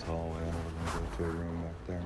this hallway. I know we're gonna go to a room back there.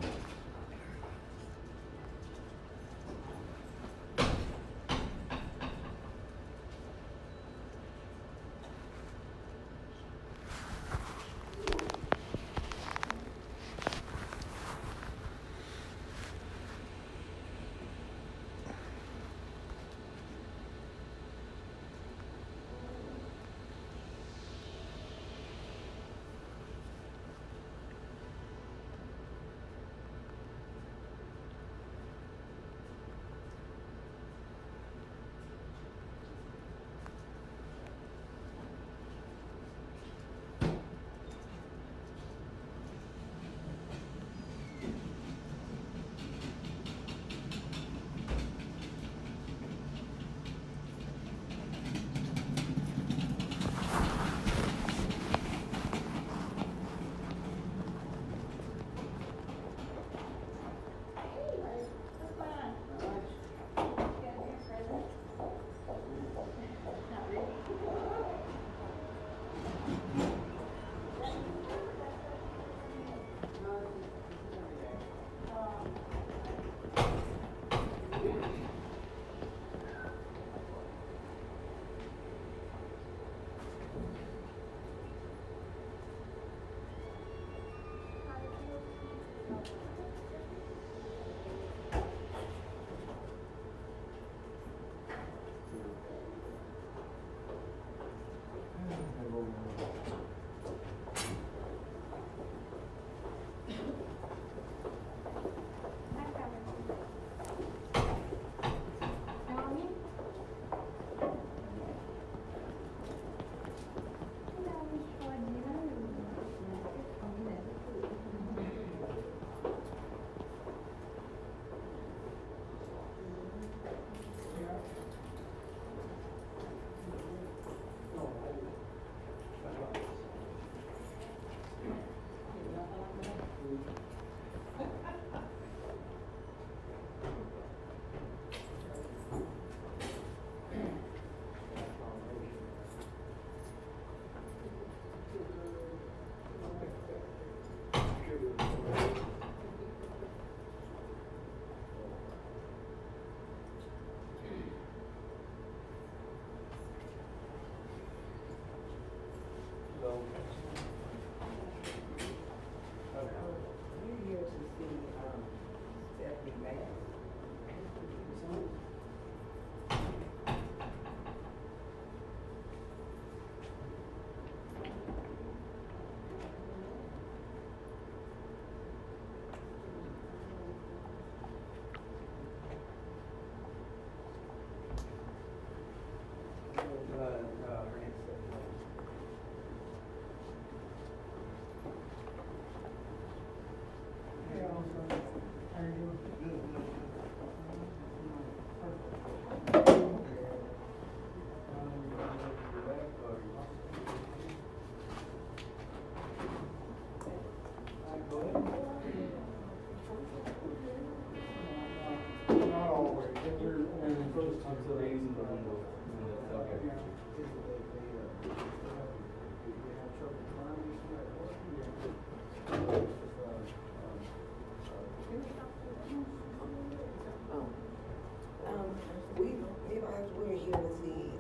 We're here to see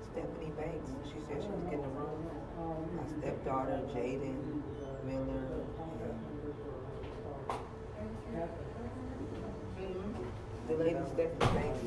Stephanie Banks. She said she was getting a room. My stepdaughter, Jaden Miller. The lady Stephanie Banks.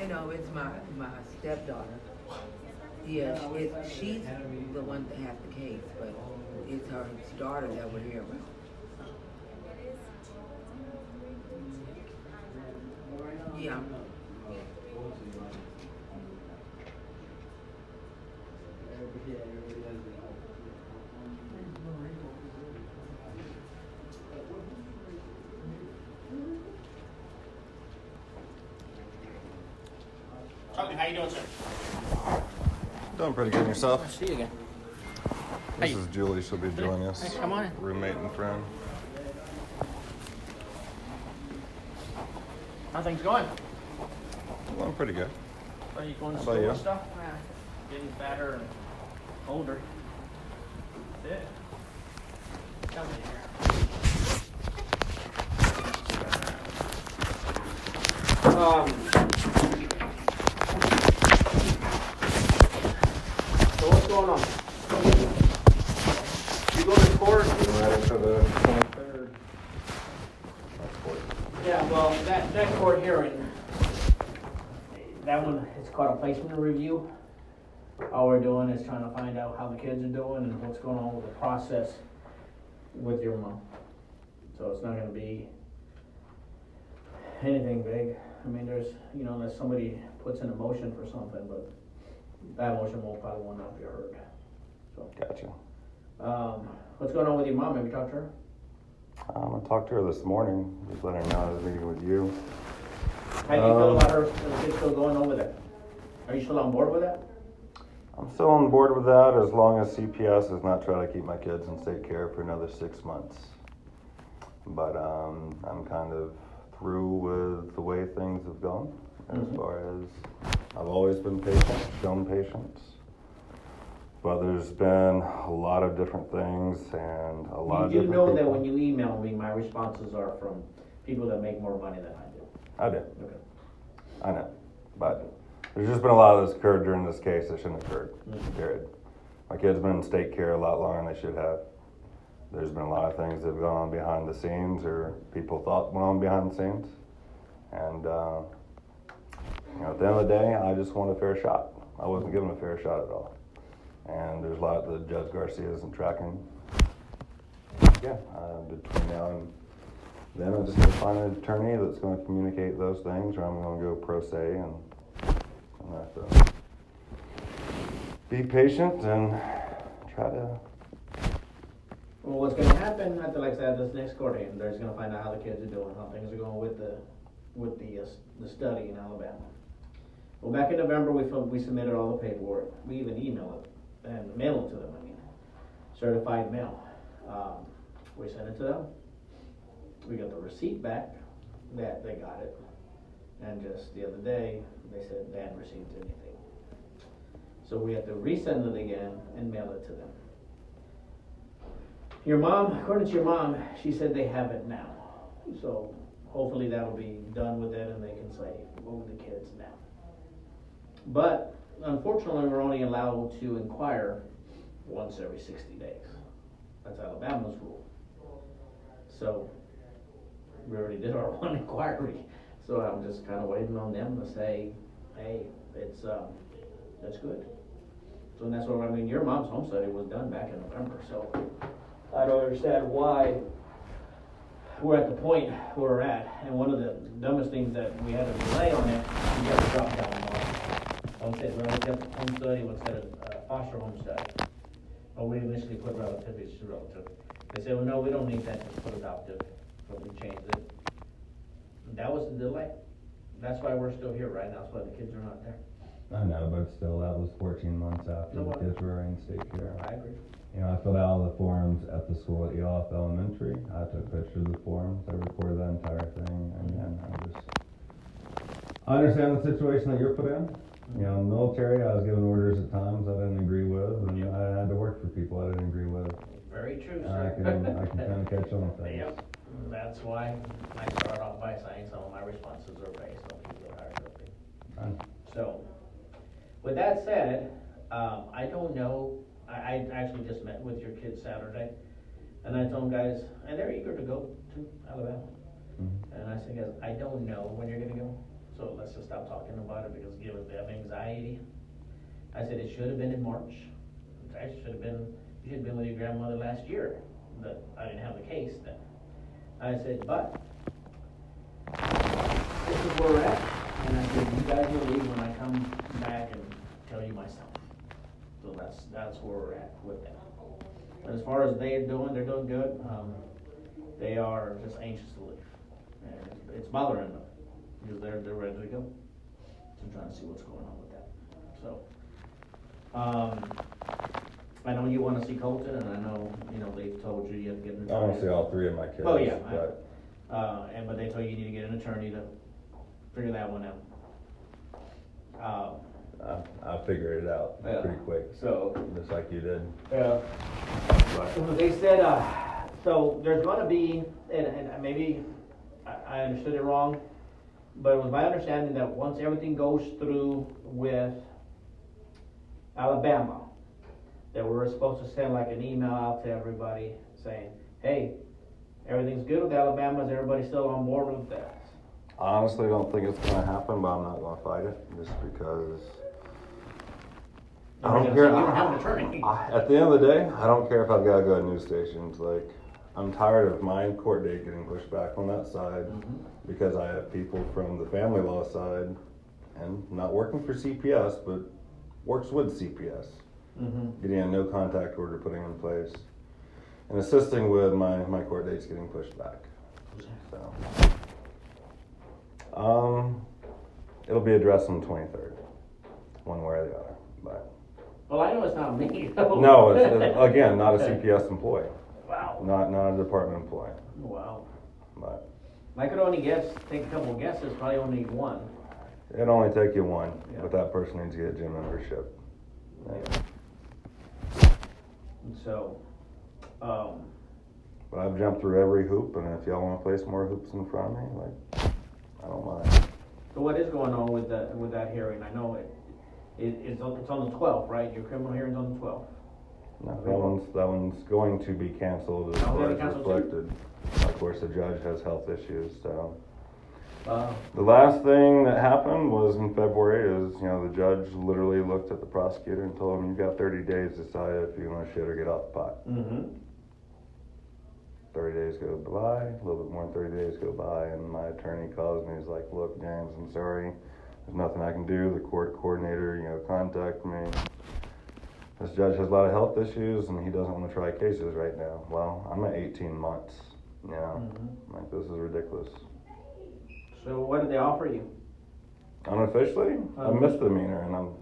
No, it's my stepdaughter. Yeah, she's the one that has the case, but it's her daughter that we're here about. Yeah. Charlie, How you doing, sir? Doing pretty good yourself. Nice to see you again. This is Julie. She'll be joining us. Hey, come on in. Roommate and friend. How things going? Going pretty good. Are you going to How school about you? and stuff? Getting fatter and older. That's it. Come in here. So what's going on? You go to court? Ready for the 23rd. Yeah, well, that court hearing, that one, it's called a placement review. All we're doing is trying to find out how the kids are doing and what's going on with the process with your mom. So it's not gonna be anything big. I mean, there's, unless somebody puts in a motion for something, but that motion probably will not be heard. So, Gotcha. what's going on with your mom? Have you talked to her? I talked to her this morning. Just let her know I was meeting with you. How do you feel about her, the kids still going over there? Are you still on board with that? I'm still on board with that as long as CPS does not try to keep my kids in state care for another 6 months. But I'm kind of through with the way things have gone. As far as I've always been patient, shown patience. But there's been a lot of different things and a lot of different people. You do know that when you email me, my responses are from people that make more money than I do. I do. Okay. I know. But there's just been a lot that's occurred during this case that shouldn't have occurred. Period. My kids been in state care a lot longer than they should have. There's been a lot of things that have gone on behind the scenes or people thought went on behind the scenes. And at the end of the day, I just want a fair shot. I wasn't given a fair shot at all. And there's a lot that Judge Garcia isn't tracking. Yeah, between now and then I'm just going to find an attorney that's going to communicate those things, or I'm going to go pro se and have to be patient and try to. Well, what's going to happen, like I said, this next court hearing, they're just going to find out how the kids are doing, how things are going with the study in Alabama. Well, back in November, we submitted all the paperwork. We even emailed it and mailed it to them. Certified mail. We sent it to them. We got the receipt back that they got it, and just the other day they said they hadn't received anything. So we had to resend it again and mail it to them. Your mom, according to your mom, she said they have it now. So hopefully that'll be done with it and they can say, move the kids now. But unfortunately, we're only allowed to inquire once every 60 days. That's Alabama's rule. So we already did our one inquiry. So I'm just kind of waiting on them to say, hey, that's good. So that's what your mom's home study was done back in November. So I don't understand why we're at the point where we're at. And one of the dumbest things that we had to delay on it, we got to drop down on it. We kept the home study instead of foster home study. But we initially put relative, it's relative. They said, well, no, we don't need that, just put adoptive. So we changed it. That was the delay. That's why we're still here right now. That's why the kids are not there. I know, but still, that was 14 months after So the what? kids were in state care. I agree. I filled out all the forms at the school at Eloff Elementary. I took pictures of the forms. I recorded that entire thing. And I understand the situation that you're put in. Military, I was given orders at times I didn't agree with, and I had to work for people I didn't agree with. Very true, I sir. can kind of catch on things. Yep. That's why I started off by saying some of my responses are based on people that hired me. Right. So, with that said, I don't know. I actually just met with your kids Saturday, and I told them, guys, and they're eager to go to Alabama. Mm-hmm. And I said, guys, I don't know when you're going to go, so let's just stop talking about it because give us that anxiety. I said it should have been in March. It actually should have been. You should have been with your grandmother last year, but I didn't have the case then. I said, but this is where we're at, and I said, you guys will leave when I come back and tell you myself. So that's where we're at with that. But as far as they're doing good. They are just anxious to leave, and it's bothering them because they're ready to go. So I'm trying to see what's going on with that. So, I know you wanna see Colton, and I know, they've told you have to get an I attorney. want to see all three of my kids. Oh, yeah, But but they told you need to get an attorney to figure that one out. I figured it out Yeah. pretty quick, So, just like you did. yeah. But They said, so there's gonna be, and maybe I understood it wrong, but it was my understanding that once everything goes through with Alabama, that we're supposed to send like an email out to everybody saying, hey, everything's good with Alabama, is everybody still on board with that? I honestly don't think it's gonna happen, but I'm not gonna fight it, just because I don't care. You don't have an attorney. At the end of the day, I don't care if I've gotta go to news stations. Like, I'm tired of my court date getting pushed back on that side because I have people from the family law side and not working for CPS, but works with CPS, getting a no contact order putting in place and assisting with my court dates getting pushed back. So, it'll be addressed on the 23rd, one way or the other, but. Well, I know it's not me. No, it's again, not a CPS employee. Wow. Not a department employee. Wow. But I could only take a couple of guesses, probably only one. it'd only take you one, Yeah. but that person needs to get a gym membership. So, But I've jumped through every hoop, and if y'all want to place more hoops in front of me, like, I don't mind. so what is going on with that hearing? I know it's on the 12th, right? Your criminal hearing's on the 12th. No, that one's going to be canceled as Oh, far they as canceled reflected. Of course, the judge has health issues, so. Uh, The last thing that happened was in February is, the judge literally looked at the prosecutor and told him, you've got 30 days to decide if you want to shit or get off the pot. 30 days go by, a little bit more than 30 days go by, and my attorney calls me, he's like, look, James, I'm sorry, there's nothing I can do, the court coordinator, contacted me. This judge has a lot of health issues, and he doesn't want to try cases right now. Well, I'm at 18 months, like, this is ridiculous. So what did they offer you? Unofficially, a misdemeanor, and I'm.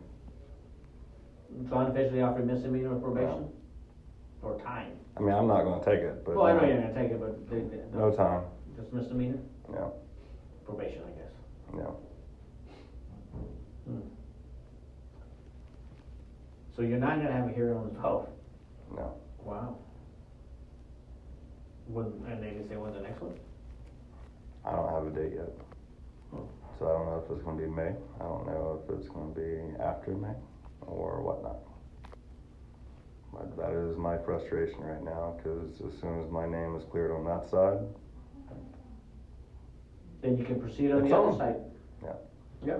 So unofficially offered misdemeanor or probation? Or time? I mean, I'm not going to take it, but. Well, I know you're gonna take it, but No time. just misdemeanor? Yeah, Probation, I guess. yeah. So you're not gonna have a hearing on the 12th? No. Wow. And they didn't say when's the next one? I don't have a date yet. Oh. So I don't know if it's going to be May. I don't know if it's going to be after May or whatnot. But that is my frustration right now, because as soon as my name is cleared on that side, Then you can proceed on It's the other on. side. Yeah. Yeah.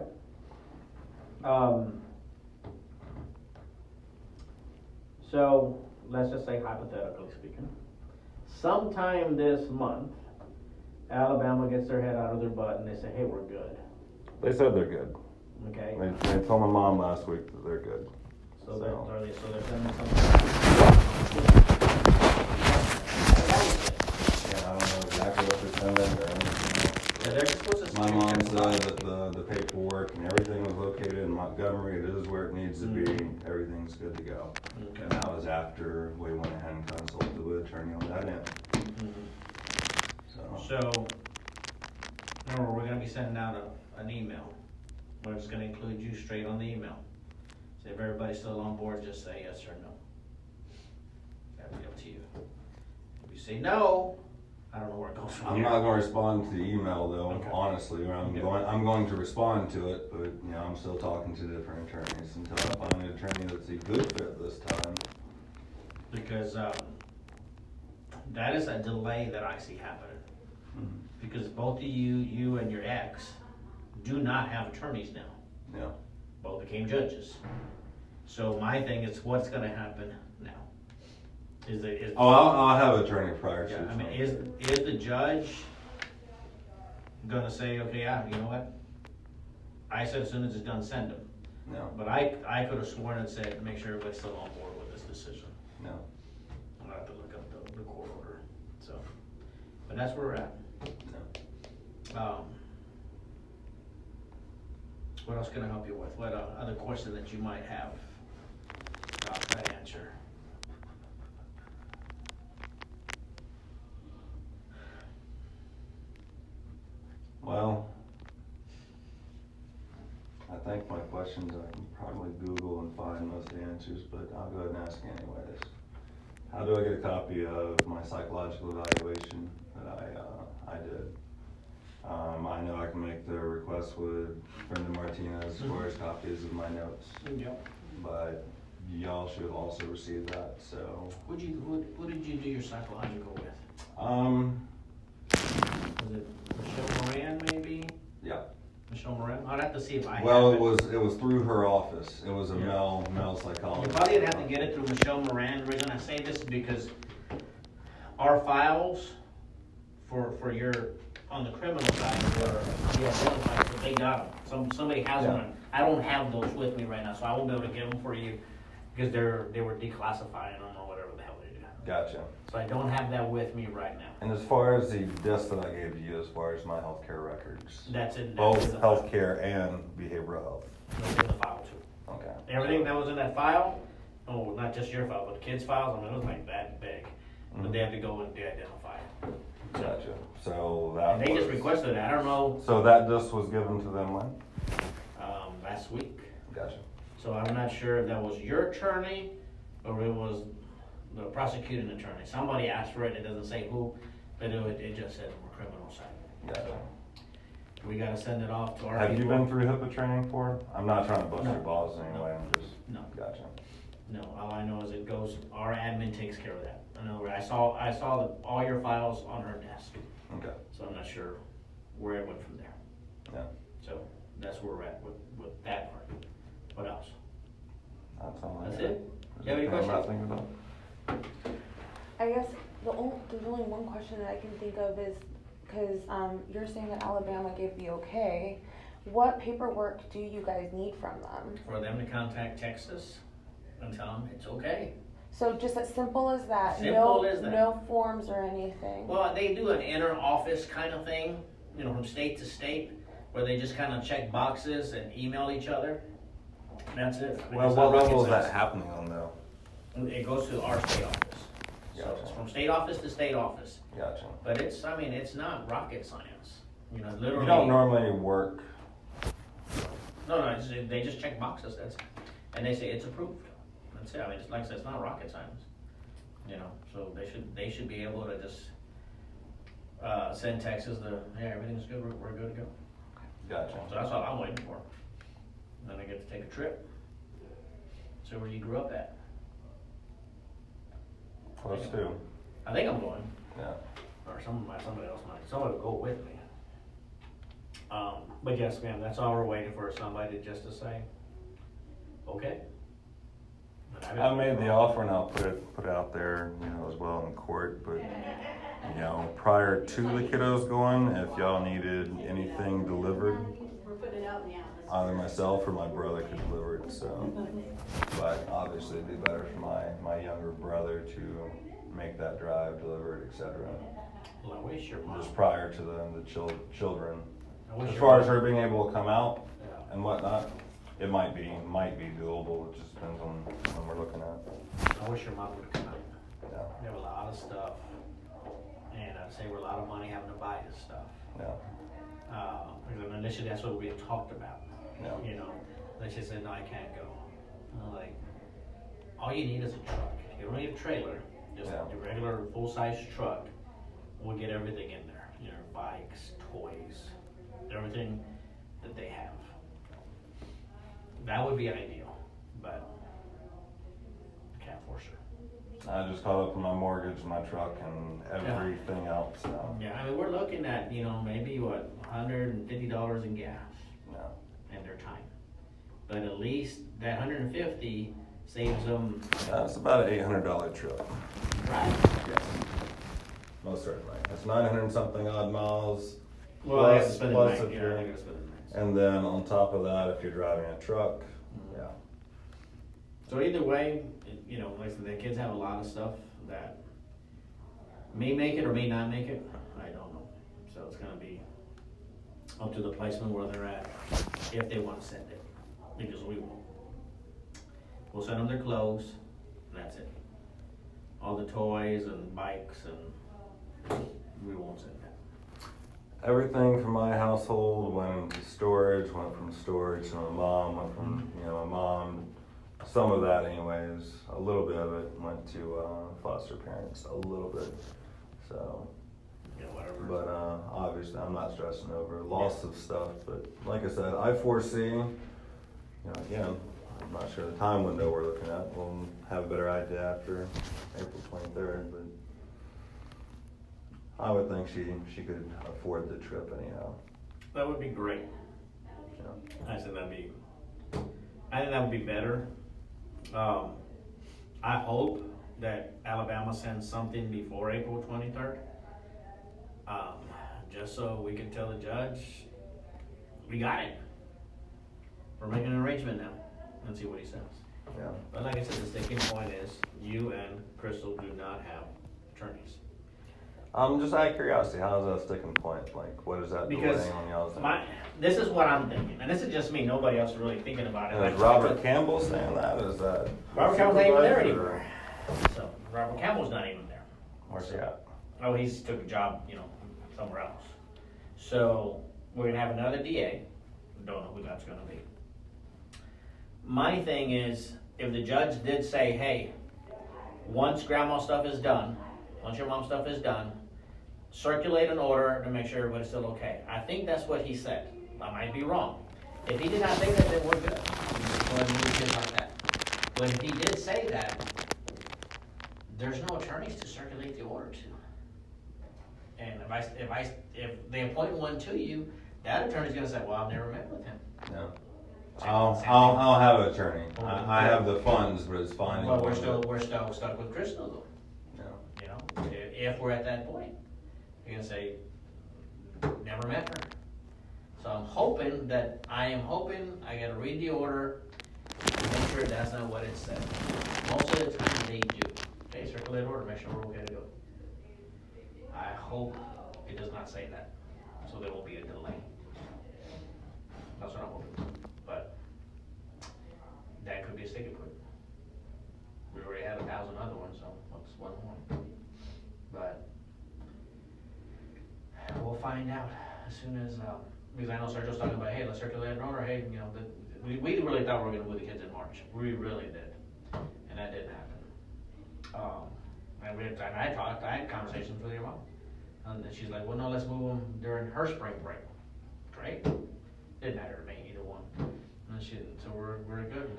So, let's just say hypothetically speaking, sometime this month, Alabama gets their head out of their butt and they say, hey, we're good, they said they're good. okay? They told my mom last week that they're good. So So. they're sending some. Yeah, I don't know exactly what they're sending or anything. Yeah, they're supposed to. My mom said that the paperwork and everything was located in Montgomery. It is where it needs to be. Everything's good to go. And that was after we went ahead and consulted with attorney on that end. So, remember, we're gonna be sending out an email, where it's gonna include you straight on the email. So if everybody's still on board, just say yes or no. That'll be up to you. If you say no, I don't know where it goes from I'm here. not going to respond to the email though. Okay. Honestly, I'm going to respond to it, but I'm still talking to different attorneys until I find an attorney that's a good fit this time. Because that is a delay that I see happening. Because both of you and your ex do not have attorneys now. Yeah. Both became judges. So my thing is, what's gonna happen now? I'll have an attorney prior to. Yeah, I mean, is the judge gonna say, okay, yeah, you know what? I said as soon as it's done, send them. No. But I could have sworn and said, make sure everybody's still on board with this decision. No. I'll have to look up the court order, so. But that's where we're at. No. What else can I help you with? What other question that you might have? I'll try to answer. Well, I think my questions I can probably Google and find most of the answers, but I'll go ahead and ask anyways. How do I get a copy of my psychological evaluation that I did? I know I can make the request with Brenda Martinez as far as copies of my notes, Yep. but y'all should have also received that, so. What did you do your psychological with? Um, Was it Michelle Moran maybe? yeah. Michelle Moran? I'd have to see if I Well, have it was through her office. It was a Yeah. male You psychologist. probably have to get it through Michelle Moran. The reason I say this is because our files for your, on the criminal side, were de-identified, but they got them. Somebody has Yeah. one. I don't have those with me right now, so I won't be able to get them for you because they were declassifying them or whatever the hell they do. Gotcha. So I don't have that with me right now. And as far as the disc that I gave to you, as far as my healthcare records, That's in both the file. healthcare and behavioral health. That's in the file too. Okay. Everything that was in that file, oh, not just your file, but the kids' files, I mean, it was like that big. But they have to go and de-identify it. Gotcha. So that And they just was- requested it. I don't know, So that disc was given to them when? last week. Gotcha. So I'm not sure if that was your attorney or it was the prosecuting attorney. Somebody asked for it. It doesn't say who, but it just said we're criminal side. Gotcha. We gotta send it off to our Have you people. been through HIPAA training for? I'm not trying to bust No. your balls in any way. I'm just. No. Gotcha. No, all I know is it goes, our admin takes care of that. In other words, I saw all your files on her desk. Okay. So I'm not sure where it went from there. Yeah. So that's where we're at with that part. What else? That's all I That's got. it? Is You have any there anything I'm not questions? thinking about? I guess there's only one question that I can think of is, because you're saying that Alabama gave the okay, what paperwork do you guys need from them? For them to contact Texas and tell them it's okay. So just as simple as that? Simple as that. No forms or anything? Well, they do an inter-office kind of thing, you know, from state to state, where they just kind of check boxes and email each other. That's it. Well, It's what not rocket level is that science. happening on though? It goes to our state office. So Gotcha. it's from state office to state office. Gotcha. But it's not rocket science. You know, literally. You don't normally work. No, they just check boxes, and they say it's approved. That's it. I mean, it's like I said, it's not rocket science. You know, so they should be able to just send Texas hey, everything's good, we're good to go. Gotcha. So that's all I'm waiting for. And then I get to take a trip. See where you grew up at. Close to. I think I'm going, Yeah. or somebody else might. Somebody will go with me. But yes, ma'am, that's all we're waiting for. Somebody just to say, okay. And I made the offer and I'll put it out there, you know, as well in court, but you know, prior to the kiddos going, if y'all needed anything delivered, either myself or my brother could deliver it, so. But obviously it'd be better for my younger brother to make that drive, deliver it, etc. Well, I wish your mom. Just prior to the children. I wish As your far mom- as her being able to come out Yeah. and whatnot, it might be doable. It just depends on when we're looking at. I wish your mom would come out. Yeah, There were a lot of stuff, and I'd say we're a lot of money having to buy this stuff. yeah, Because initially that's what we had talked about. yeah. You know, they just said, no, I can't go. And I'm like, all you need is a truck. You don't need a trailer, just Yeah. a regular full-size truck. We'll get everything in there, you know, bikes, toys, everything that they have. That would be ideal, but I can't force her. I just caught up on my mortgage, my truck, and everything else. So, Yeah, I mean, we're looking at, you know, maybe what, $150 in gas yeah, and their time. But at least that 150 saves them, that's about an $800 trip. right? Yes, most certainly. It's 900 and something odd miles. Well, I have to plus- spend the plus night, if yeah, you're- I gotta spend the night. And then on top of that, if you're driving a truck, yeah, So either way, you know, like I said, the kids have a lot of stuff that may make it or may not make it. I don't know. So it's gonna be up to the placement where they're at, if they want to send it, because we won't. We'll send them their clothes, and that's it. All the toys and bikes, and we won't send that. Everything from my household went into storage, went from storage to my mom, went from, my mom, some of that anyways, a little bit of it went to foster parents, a little bit, so. Yeah, whatever. But obviously, I'm not stressing over loss of stuff. But like I said, I foresee, again, I'm not sure the time window we're looking at. We'll have a better idea after April 23rd. But I would think she could afford the trip anyhow. That would be great. Yeah. I think that would be better. I hope that Alabama sends something before April 23rd. Just so we can tell the judge, we got it. We're making an arrangement now, and see what he says. Yeah. But like I said, the sticking point is, you and Crystal do not have attorneys. Just out of curiosity, how is that sticking point? Like, what is that Because delaying on y'all's end? this is what I'm thinking, and this is just me, nobody else is really thinking about it. And is Robert Campbell saying that? Is that Robert Campbell's not even there supervisor, anymore. So, Robert Campbell's not even there. Where's he at? Oh, he's took a job, somewhere else. So, we're gonna have another DA, don't know who that's gonna be. My thing is, if the judge did say, hey, once grandma's stuff is done, once your mom's stuff is done, circulate an order to make sure everybody's still okay. I think that's what he said. I might be wrong. If he did not say that, then we're good. Go ahead and move kids like that. But if he did say that, there's no attorneys to circulate the order to. And if they appoint one to you, that attorney's gonna say, well, I've never met with him. No. Same I'll have an attorney. Well, I have the funds, but it's finding Well, one we're still stuck with Crystal though. Yeah. If we're at that point, you're gonna say, never met her. So I am hoping, I gotta read the order, and make sure that's not what it says. Most of the time they do. Okay, circulate order, make sure we're okay to go. I hope it does not say that, so there will be a delay. That's what I'm hoping, but that could be a sticking point. We already had 1,000 other ones, so what's one more? But we'll find out as soon as, because I know Sergio's talking about, hey, let's circulate an order, hey, we really thought we were gonna move the kids in March. We really did, and that didn't happen. And I had conversations with your mom, and then she's like, well, no, let's move them during her spring break. Great, didn't matter to me, either one. And so we're good, and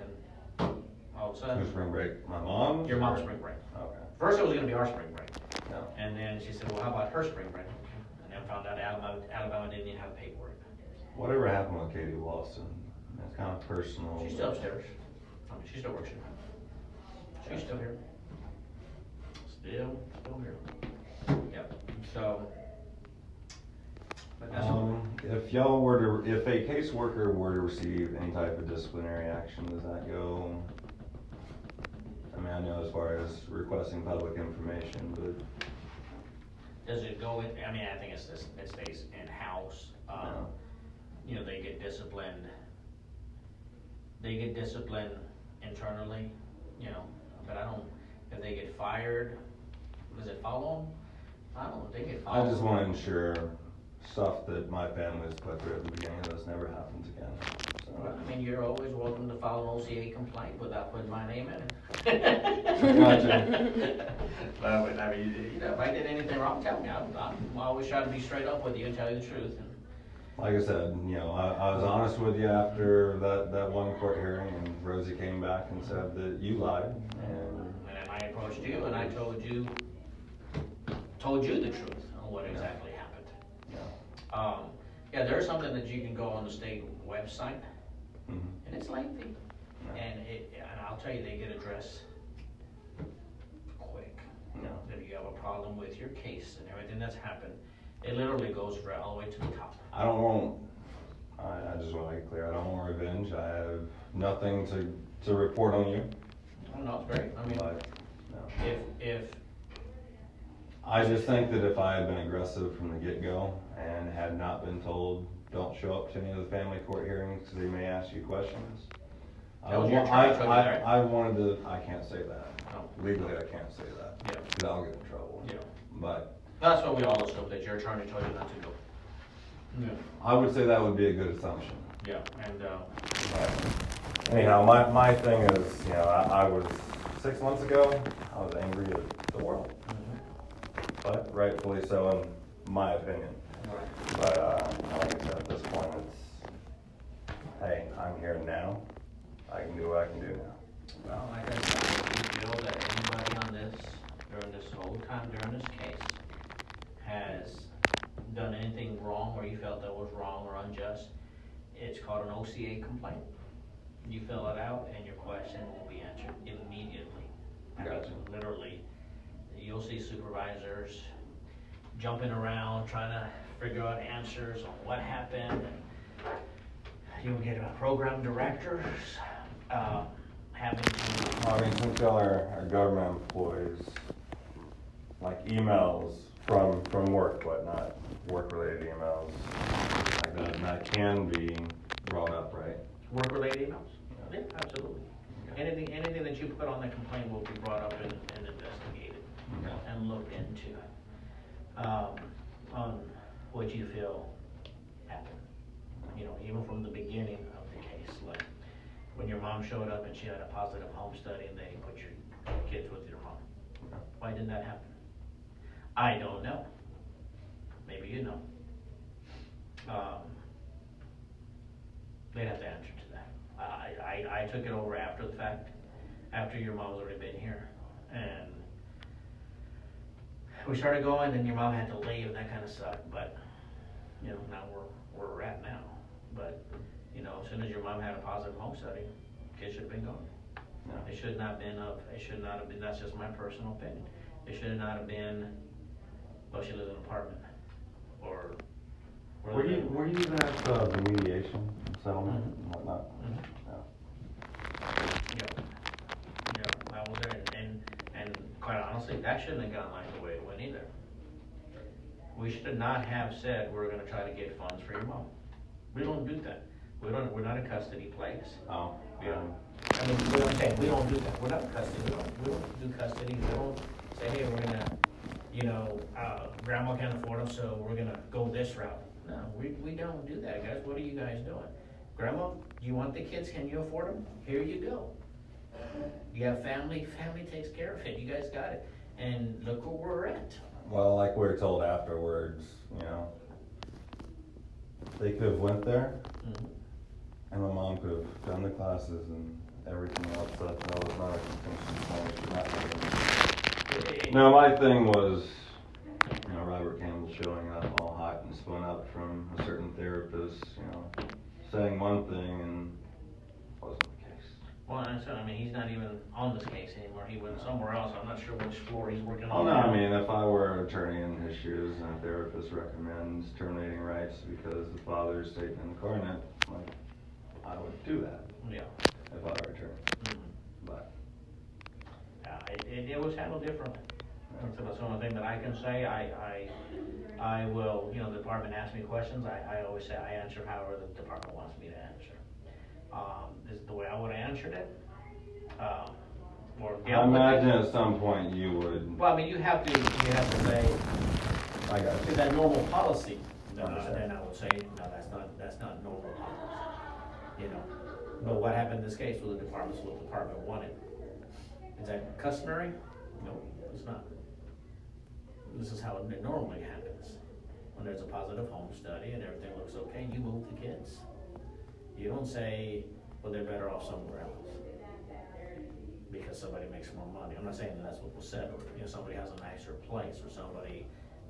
then all of a sudden. Who's spring break? My mom? Your mom's spring break. Okay. First it was gonna be our spring break, No. and then she said, well, how about her spring break? And then found out Alabama didn't even have paperwork. Whatever happened with Katie Lawson? It's kind of personal. She's still upstairs. I mean, she still works here. She's still here. Still here. Yep, so. But that's If a caseworker were to receive any type of disciplinary action, does that go? I mean, I know as far as requesting public information, but. Does it go in, I mean, I think it stays in-house. No. They get disciplined. They get disciplined internally, but if they get fired, does it follow them? I don't know, if they get fired. I just want to ensure stuff that my family's put through at the beginning of this never happens again. So. Well, I mean, you're always welcome to file an OCA complaint without putting my name in it. Gotcha. But I mean, if I did anything wrong, tell me. I'm always trying to be straight up with you and tell you the truth. Like I said, I was honest with you after that one court hearing, and Rosie came back and said that you lied. And then I approached you and I told you the truth on what exactly happened. yeah. There's something that you can go on the state website, Mm-hmm. and it's lengthy, Yeah. and I'll tell you, they get addressed quick. If you have a problem with your case and everything that's happened, it literally goes right all the way to the top. I just want to make it clear, I don't want revenge. I have nothing to report on you. Oh, no, it's great. I mean, But, no. if I just think that if I had been aggressive from the get-go and had not been told don't show up to any of the family court hearings because they may ask you questions. That was your attorney told you that, right? I wanted to, I can't say that. Oh. Legally, I can't say that. Yeah. Because I'll get in trouble. Yeah. But That's what we all assume, that your attorney told you not to go. Yeah. I would say that would be a good assumption. Yeah, and, But anyhow, my thing is, you know, I was, 6 months ago, I was angry at the world. But rightfully so in my opinion. But like I said, at this point, it's, hey, I'm here now. I can do what I can do now. well, like I said, if you feel that anybody on this, during this whole time, during this case, has done anything wrong or you felt that was wrong or unjust, it's called an OCA complaint. You fill it out and your question will be answered immediately. Gotcha. Literally, you'll see supervisors jumping around trying to figure out answers on what happened. And you'll get program directors having to. I mean, since y'all are government employees, like emails from work, but not work-related emails, like that, and that can be brought up, right? Work-related emails? Yeah, absolutely. Anything that you put on the complaint will be brought up and investigated and looked into. On what you feel happened. You know, even from the beginning of the case, like when your mom showed up and she had a positive home study and they put your kids with your mom. Why didn't that happen? I don't know. Maybe you know. They'd have to answer to that. I took it over after the fact, after your mom's already been here, and we started going, and your mom had to leave, and that kind of sucked. But you know, now we're at now. But you know, as soon as your mom had a positive home study, kids should have been gone. Yeah. It should not have been. That's just my personal opinion. It should not have been. Well, she lives in an apartment, or. Were you even at the mediation settlement and whatnot? Yeah, I was there, and quite honestly, that shouldn't have gone like the way it went either. We should not have said we're going to try to get funds for your mom. We don't do that. We're not a custody place. Oh. Yeah. I mean, we don't do that. We're not custody. We don't do custody. We don't say, hey, we're gonna, you know, grandma can't afford them, so we're gonna go this route. No, we don't do that, guys. What are you guys doing? Grandma, do you want the kids? Can you afford them? Here you go. You have family takes care of it. You guys got it. And look where we're at. Well, like we were told afterwards, you know, they could have went there, and my mom could have done the classes and everything else. That was not a contingency plan. No, my thing was, you know, Robert Campbell showing up all hot and spun up from a certain therapist, you know, saying one thing and wasn't the case. Well, I mean, he's not even on this case anymore. He went somewhere else. I'm not sure which floor he's working Oh on. no, now. I mean, if I were an attorney in his shoes and a therapist recommends terminating rights because the father is Satan incarnate, like, I would do that Yeah. if I were an attorney. But It was handled differently. So that's the only thing that I can say. I will, you know, the department asks me questions. I always say I answer however the department wants me to answer. This is the way I would have answered it. Or I imagine at some point you would. Well, I mean, you have to say, I got you. is that normal policy? Then Understand. I would say, no, that's not normal policy. You know, but what happened in this case with the department, what the department wanted. Is that customary? No, it's not. This is how it normally happens. When there's a positive home study and everything looks okay, you move the kids. You don't say, well, they're better off somewhere else because somebody makes more money. I'm not saying that that's what was said, or you know, somebody has a nicer place or somebody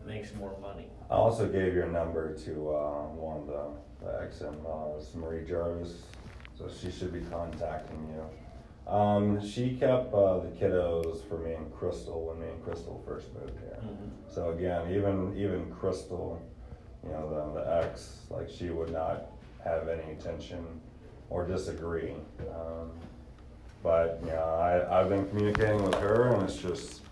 makes more money. I also gave your number to one of the ex-in-laws, Marie Jarvis, so she should be contacting you. She kept the kiddos for me and Crystal when me and Crystal first moved here. So again, even Crystal, you know, the ex, like she would not have any tension or disagree. But you know, I've been communicating with her, and it's just,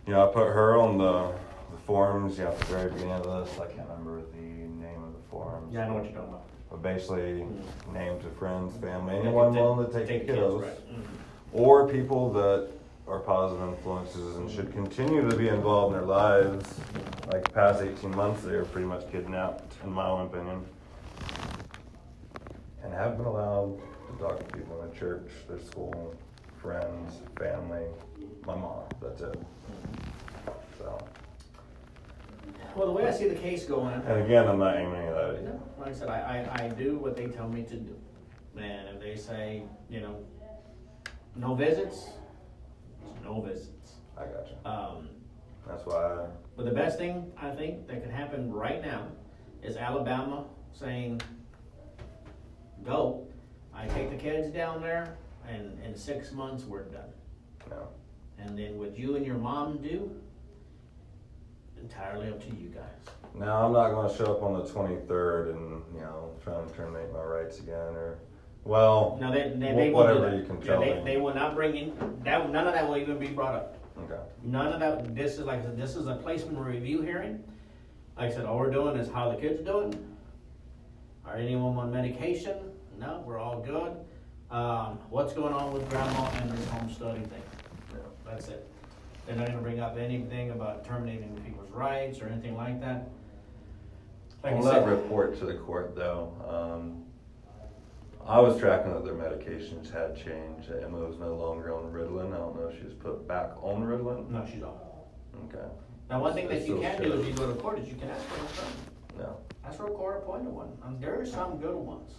you know, I put her on the the forms, at the very beginning of this, I can't remember the name of the forms. Yeah, I know what you're talking about. But basically, names of friends, family, Yeah, anyone take- willing to take the kids, kiddos. right. Or people that are positive influences and should continue to be involved in their lives. Like the past 18 months, they were pretty much kidnapped, in my own opinion. And have been allowed to talk to people in the church, their school, friends, family, my mom, that's it. So, Well, the way I see the case going, and again, I'm not aiming at that. no, like I said, I do what they tell me to do. And if they say, no visits, it's no visits. I gotcha. Um, That's why But the best thing I think that could happen right now is Alabama saying, go. I take the kids down there and in 6 months we're done. no. And then what you and your mom do, entirely up to you guys. Now, I'm not gonna show up on the 23rd and, try and terminate my rights again, or, well, Now they will do whatever that. you can Yeah, tell they, me. they will not bring in, none of that will even be brought up. Okay, None of that, this is like I said, this is a placement review hearing. Like I said, all we're doing is how the kids doing. Are anyone on medication? No, we're all good. What's going on with grandma and this home study thing? That's it. They're not gonna bring up anything about terminating people's rights or anything like that. Like I on that said, report to the court, though, I was tracking that their medications had changed. Emma was no longer on Ritalin. I don't know if she was put back on Ritalin. no, she's off. Okay, Now, one thing that you Still can do should. if you go to court is you can ask for an attorney. no. Ask for a court-appointed one. There are some good ones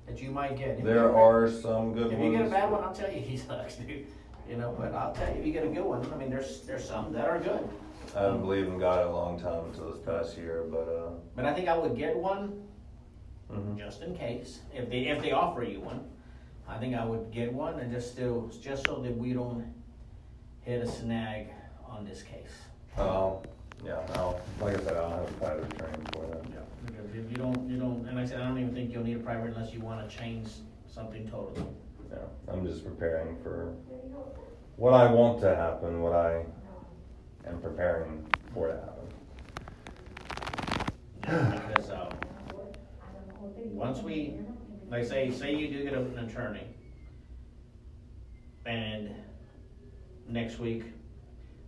that you might get. If you There get a- are some good If ones. you get a bad one, I'll tell you he sucks, dude. But I'll tell you, if you get a good one, I mean, there's some that are good. I haven't believed in God in a long time until this past year, but, But I think I would get one mhm. just in case. If they offer you one, I think I would get one and just so that we don't hit a snag on this case. Yeah, like I said, I'll have a private attorney for that. Because if you don't, and like I said, I don't even think you'll need a private unless you wanna change something totally. Yeah, I'm just preparing for what I want to happen, what I am preparing for to happen. Because, once we, like say you do get an attorney, and next week,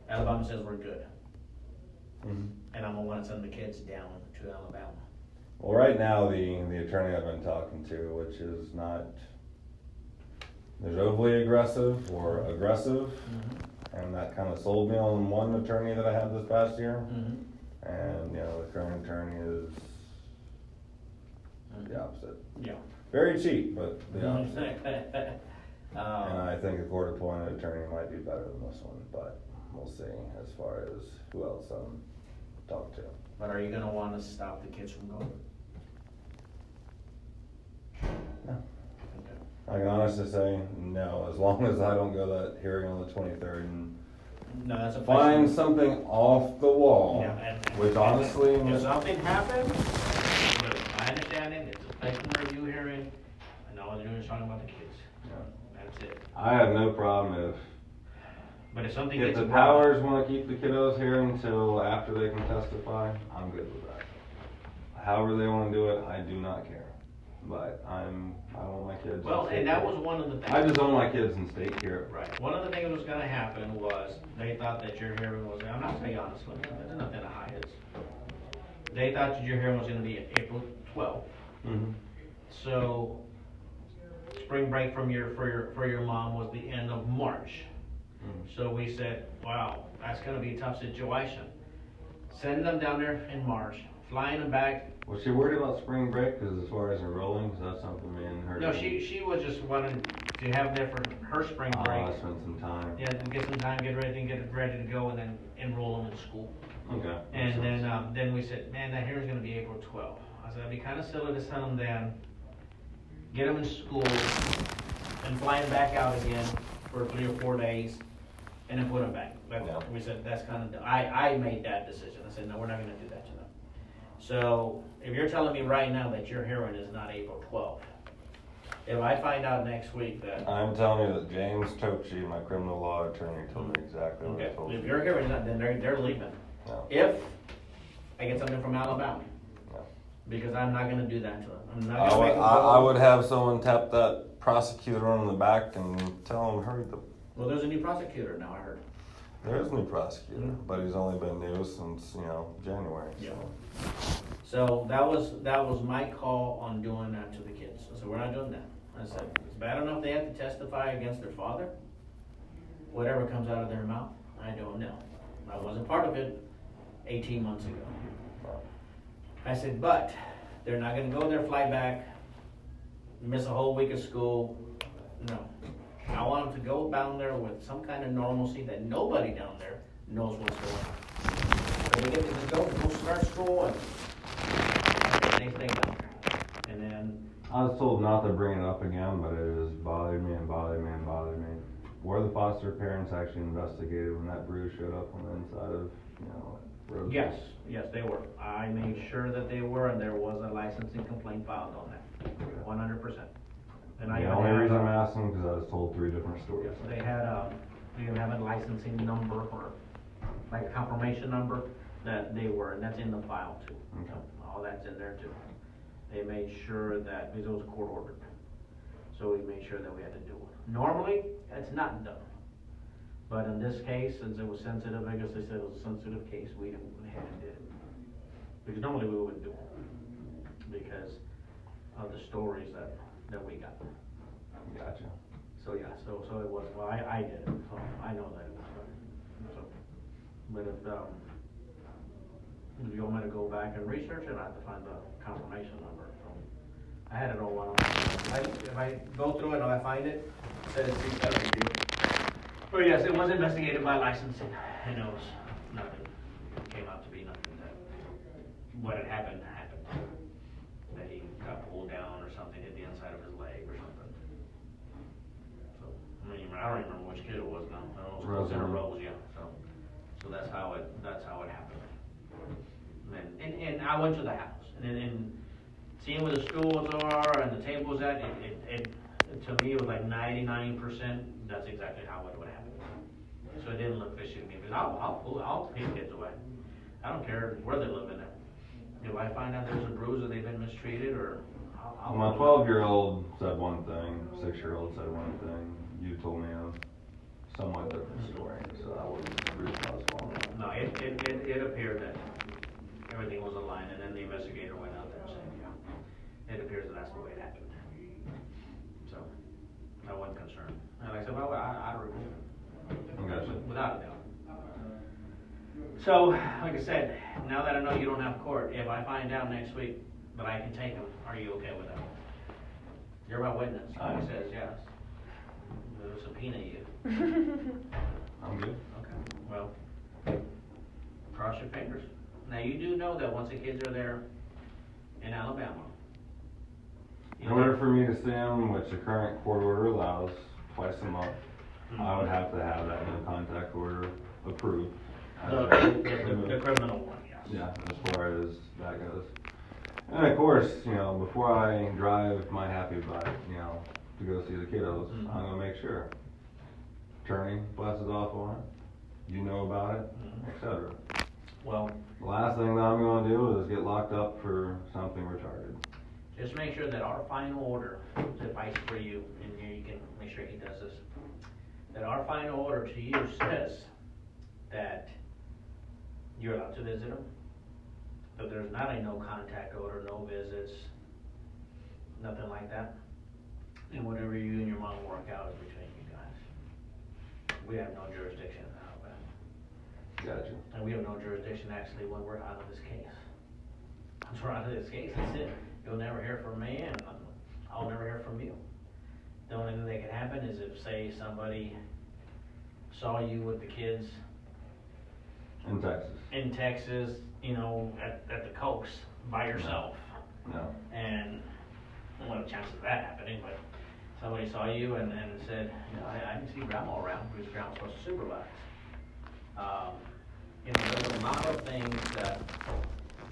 Alabama says we're good, Mhm. and I'm gonna wanna send the kids down to Alabama. Well, right now, the attorney I've been talking to, which is not, there's overly aggressive or aggressive, and that kind of sold me on one attorney that I had this past year. Mm-hmm. And, the current attorney is the opposite. Yeah. Very cheap, but the opposite. And Um, I think a court-appointed attorney might be better than this one, but we'll see as far as who else I'm talking to. But are you gonna wanna stop the kids from going? No. Okay. I can honestly say no, as long as I don't go to that hearing on the 23rd and No, that's a find question. something off the wall, Yeah, and- which honestly, If something happens, look, my understanding, it's a placement review hearing, and all they're doing is talking about the kids. That's it. I have no problem But if something if gets the brought up- powers want to keep the kiddos here until after they can testify, I'm good with that. However they want to do it, I do not care. But I want my kids. Well, in state and that care. was one of the things. I just want my kids in state care. Right, one of the things that was gonna happen was, they thought that your hearing was, I'm not gonna be honest with you, there's nothing to hide, they thought that your hearing was gonna be April 12th. Mm-hmm. So, spring break for your mom was the end of March. Mhm. So we said, wow, that's gonna be a tough situation. Send them down there in March, flying them back. Was she worried about spring break? Because as far as enrolling, because that's something me and her. No, she was just wanting to have there for her spring break. I spent some time. Yeah, and get some time, get ready to go, and then enroll them in school. Okay. And then we said, man, that hearing's gonna be April 12th. I said, it'd be kinda silly to send them then, get them in school, and fly them back out again for 3 or 4 days, and then put them back. Yeah. We said, that's kinda, I made that decision. I said, no, we're not gonna do that to them. So, if you're telling me right now that your hearing is not April 12th, if I find out next week that, I'm telling you that James Tocci, my criminal law attorney, told me exactly what I okay, told if you. your hearing's not, then they're leaving. No. If I get something from Alabama. No. Because I'm not gonna do that to them. I'm not I gonna would, make them I go. would have someone tap that prosecutor on the back and tell him hurry the. Well, there's a new prosecutor now, I heard. There is a new prosecutor, but he's only been new since, January. Yeah. So. So that was my call on doing that to the kids. I said, we're not doing that. I said, it's bad enough they have to testify against their father. Whatever comes out of their mouth, I don't know. I wasn't part of it 18 months ago. I said, but they're not gonna go there, fly back, miss a whole week of school. No. I want them to go down there with some kind of normalcy that nobody down there knows what's going on. So they get to just go start school and they stay down there. And then, I was told not to bring it up again, but it has bothered me and bothered me and bothered me. Were the foster parents actually investigated when that bruise showed up on the inside of, Rose? yes, they were. I made sure that they were, and there was a licensing complaint filed on that, 100%. And I The only reason I'm asking because I was told 3 different stories. Yes, they even have a licensing number or like a confirmation number that they were, and that's in the file too. Okay. All that's in there too. They made sure that, because it was court ordered, so we made sure that we had to do it. Normally, it's not done. But in this case, since it was sensitive, I guess they said it was a sensitive case, we went ahead and did it. Because normally we wouldn't do it, because of the stories that we got. Gotcha. So yeah, so it was, well, I did it, so I know that it was done. So, but if you want me to go back and research it, I have to find the confirmation number. So I had it all one. If I go through it and I find it, said it's 370. But yes, it was investigated by licensing, and it was nothing, came out to be nothing that, what had happened, that he got pulled down or something, hit the inside of his leg or something. So, I don't even remember which kid it was now, I don't know, it was in a Rose, yeah, so that's how it happened. And I went to the house, and seeing where the stools are and the tables at, it to me, it was like 99%, that's exactly how it would happen. So it didn't look fishy to me, because I'll take kids away. I don't care where they live in it. If I find out there's a bruise or they've been mistreated, or I'll My 12-year-old said one thing, 6-year-old said one thing. You told me a somewhat different story, so I wasn't really possible. No, it appeared that everything was aligned, and then the investigator went out there and said, yeah, it appears that that's the way it happened. So I wasn't concerned. And like I said, well, I remove it. Gotcha. Without a doubt. So, like I said, now that I know you don't have court, if I find out next week that I can take them, are you okay with that? You're my witness. He says yes. We'll subpoena you. I'm good. Okay, well, cross your fingers. Now, you do know that once the kids are there in Alabama, In order for me to see them, which the current court order allows, twice a month, I would have to have that no contact order approved. the criminal one, yes. Yeah, as far as that goes. And of course, before I drive my happy bike, to go see the kiddos, I'm gonna make sure. Attorney blesses off on it, you know about it, etc. Well, The last thing that I'm gonna do is get locked up for something retarded. just make sure that our final order, advice for you, and you can make sure he does this, that our final order to you says that you're allowed to visit them, that there's not a no contact order, no visits, nothing like that. And whatever you and your mom work out is between you guys. We have no jurisdiction in Alabama. Gotcha. And we have no jurisdiction actually when we're out of this case. Once we're out of this case, that's it. You'll never hear from me, and I'll never hear from you. The only thing that can happen is if, say, somebody saw you with the kids In Texas. in Texas, at the coast by yourself. No. And I don't have a chance of that happening, but somebody saw you and said, I didn't see grandma around because grandma's supposed to supervise. There's a lot of things that